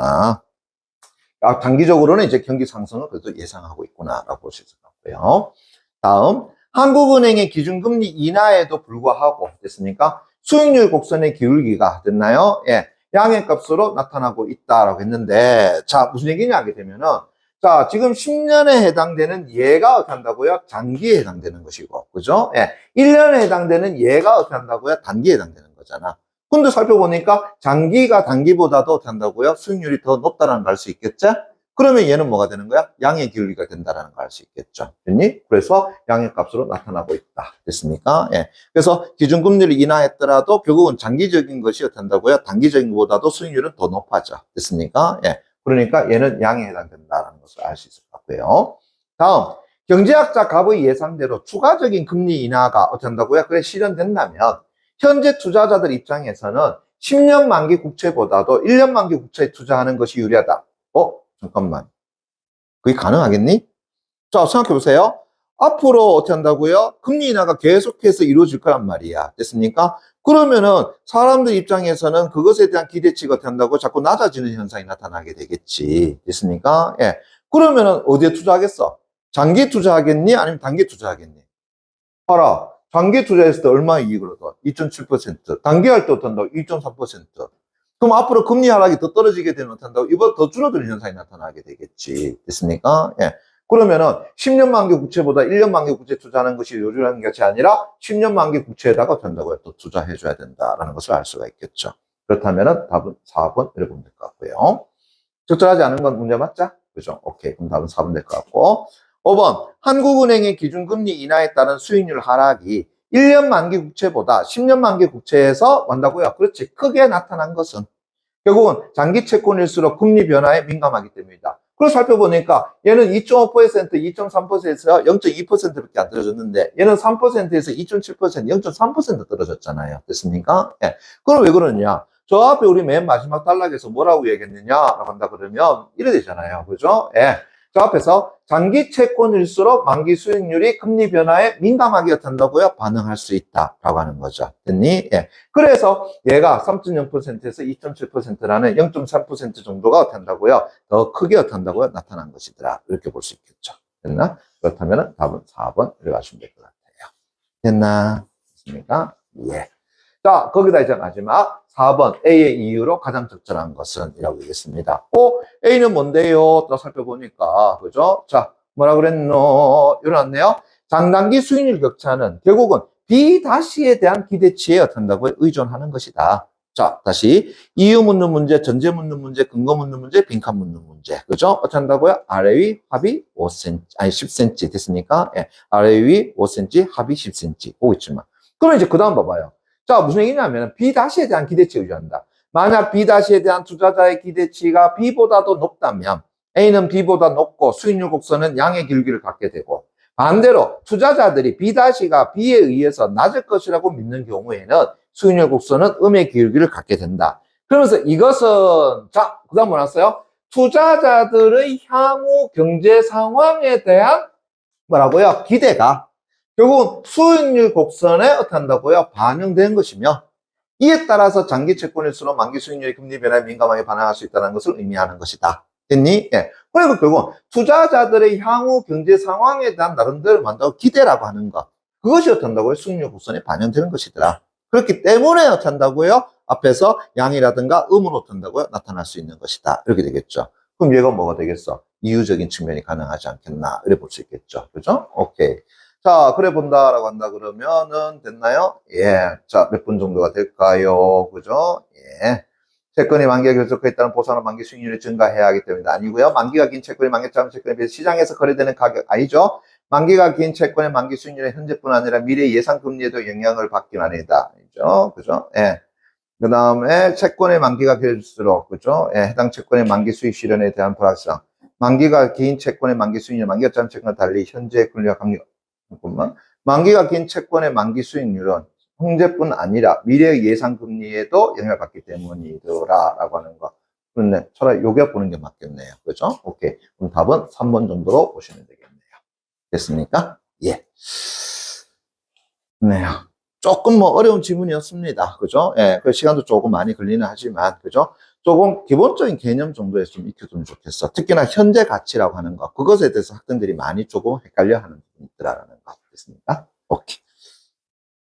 단기적으로는 이제 경기 상승을 그래도 예상하고 있구나라고 볼 수 있을 것 같고요. 다음, 한국은행의 기준금리 인하에도 불구하고 됐습니까? 수익률 곡선의 기울기가 됐나요? 예, 양의 값으로 나타나고 있다라고 했는데, 자, 무슨 얘기냐 하게 되면은, 자, 지금 10년에 해당되는 얘가 어떻게 한다고요? 장기에 해당되는 것이고, 그죠? 예, 1년에 해당되는 얘가 어떻게 한다고요? 단기에 해당되는 거잖아. 근데 살펴보니까 장기가 단기보다도 어떻게 한다고요? 수익률이 더 높다라는 걸 알 수 있겠죠? 그러면 얘는 뭐가 되는 거야? 양의 기울기가 된다라는 걸 알 수 있겠죠. 됐니? 그래서 양의 값으로 나타나고 있다. 됐습니까? 예. 그래서 기준금리를 인하했더라도 결국은 장기적인 것이 어떻게 한다고요? 단기적인 것보다도 수익률은 더 높아져. 됐습니까? 예. 그러니까 얘는 양에 해당된다라는 것을 알 수 있을 것 같고요. 다음, 경제학자 갑의 예상대로 추가적인 금리 인하가 어떻게 한다고요? 그래, 실현된다면 현재 투자자들 입장에서는 10년 만기 국채보다도 1년 만기 국채에 투자하는 것이 유리하다. 잠깐만. 그게 가능하겠니? 자, 생각해 보세요. 앞으로 어떻게 한다고요? 금리 인하가 계속해서 이루어질 거란 말이야. 됐습니까? 그러면은 사람들 입장에서는 그것에 대한 기대치가 어떻게 한다고 자꾸 낮아지는 현상이 나타나게 되겠지. 됐습니까? 예. 그러면은 어디에 투자하겠어? 장기 투자하겠니? 아니면 단기 투자하겠니? 봐라. 장기 투자했을 때 얼마 이익을 얻어? 2.7%. 단기할 때 어떤다고? 2.3%. 그럼 앞으로 금리 하락이 더 떨어지게 되면 어떤다고? 이번 더 줄어드는 현상이 나타나게 되겠지. 됐습니까? 예. 그러면은 10년 만기 국채보다 1년 만기 국채 투자하는 것이 요즘하는 것이 아니라 10년 만기 국채에다가 된다고요. 또 투자해줘야 된다라는 것을 알 수가 있겠죠. 그렇다면은 답은 4번 이렇게 보면 될 것 같고요. 적절하지 않은 건 문제 맞자? 그죠? 오케이. 그럼 답은 4번 될 것 같고. 5번. 한국은행의 기준금리 인하에 따른 수익률 하락이 1년 만기 국채보다 10년 만기 국채에서 뭔다고요? 그렇지. 크게 나타난 것은 결국은 장기 채권일수록 금리 변화에 민감하기 때문이다. 그걸 살펴보니까 얘는 2.5%, 2.3%에서 0.2%밖에 안 떨어졌는데 얘는 3%에서 2.7%, 0.3% 떨어졌잖아요. 됐습니까? 예. 그럼 왜 그러냐? 저 앞에 우리 맨 마지막 단락에서 뭐라고 얘기했느냐라고 한다 그러면 이래 되잖아요. 그죠? 예. 저 앞에서 장기 채권일수록 만기 수익률이 금리 변화에 민감하게 된다고요? 반응할 수 있다라고 하는 거죠. 됐니? 예. 그래서 얘가 3.0%에서 2.7%라는 0.3% 정도가 된다고요? 더 크게 어떤다고요? 나타난 것이더라. 이렇게 볼 수 있겠죠. 됐나? 그렇다면 답은 4번 이렇게 하시면 될 것 같아요. 됐나? 됐습니까? 예. 자, 거기다 이제 마지막 4번 A의 이유로 가장 적절한 것은 이라고 얘기했습니다. A는 뭔데요? 또 살펴보니까 그죠? 자, 뭐라 그랬노? 일어났네요. 장단기 수익률 격차는 결국은 B-에 대한 기대치에 어떤다고요? 의존하는 것이다. 자, 다시 이유 묻는 문제, 전제 묻는 문제, 근거 묻는 문제, 빈칸 묻는 문제. 그죠? 어떻게 한다고요? 아래 위 합이 5cm, 아니 10cm 됐습니까? 예. 아래 위 5cm, 합이 10cm. 보고 있지만. 그러면 이제 그 다음 봐봐요. 자, 무슨 얘기냐면 B-에 대한 기대치에 의존한다. 만약 B-에 대한 투자자의 기대치가 B보다도 높다면 A는 B보다 높고 수익률 곡선은 양의 기울기를 갖게 되고 반대로 투자자들이 B-가 B에 의해서 낮을 것이라고 믿는 경우에는 수익률 곡선은 음의 기울기를 갖게 된다. 그러면서 이것은 자, 그 다음 뭐였어요? 투자자들의 향후 경제 상황에 대한 뭐라고요? 기대가 결국은 수익률 곡선에 어떻게 한다고요? 반영된 것이며 이에 따라서 장기 채권일수록 만기 수익률의 금리 변화에 민감하게 반응할 수 있다는 것을 의미하는 것이다. 됐니? 예. 그리고 결국 투자자들의 향후 경제 상황에 대한 나름대로 만다고 기대라고 하는 것. 그것이 어떻게 한다고요? 수익률 곡선에 반영되는 것이더라. 그렇기 때문에 어떻게 한다고요? 앞에서 양이라든가 음으로 어떻게 한다고요? 나타날 수 있는 것이다. 이렇게 되겠죠. 그럼 얘가 뭐가 되겠어? 이유적인 측면이 가능하지 않겠나? 이렇게 볼 수 있겠죠. 그죠? 오케이. 자, 그래 본다라고 한다 그러면은 됐나요? 예. 자, 몇 분 정도가 될까요? 그죠? 예. 채권이 만기가 결속해 있다는 보상은 만기 수익률이 증가해야 하기 때문에 아니고요. 만기가 긴 채권이 만기처럼 채권에 비해서 시장에서 거래되는 가격 아니죠? 만기가 긴 채권의 만기 수익률이 현재뿐 아니라 미래 예상 금리에도 영향을 받긴 아니다. 아니죠? 그죠? 예. 그 다음에 채권의 만기가 길수록, 그죠? 예, 해당 채권의 만기 수익 실현에 대한 불확실성. 만기가 긴 채권의 만기 수익률, 만기가 짧은 채권과 달리 현재 금리와 강력, 잠깐만. 만기가 긴 채권의 만기 수익률은 현재뿐 아니라 미래 예상 금리에도 영향을 받기 때문이더라라고 하는 거. 그런데 차라리 요게 보는 게 맞겠네요. 그죠? 오케이. 그럼 답은 3번 정도로 보시면 되겠네요. 됐습니까? 예. 네. 조금 뭐 어려운 지문이었습니다. 그죠? 예. 그 시간도 조금 많이 걸리는 하지만, 그죠? 조금 기본적인 개념 정도에서 좀 익혀두면 좋겠어. 특히나 현재 가치라고 하는 거. 그것에 대해서 학생들이 많이 조금 헷갈려 하는 부분이 있더라라는 거. 됐습니까? 오케이.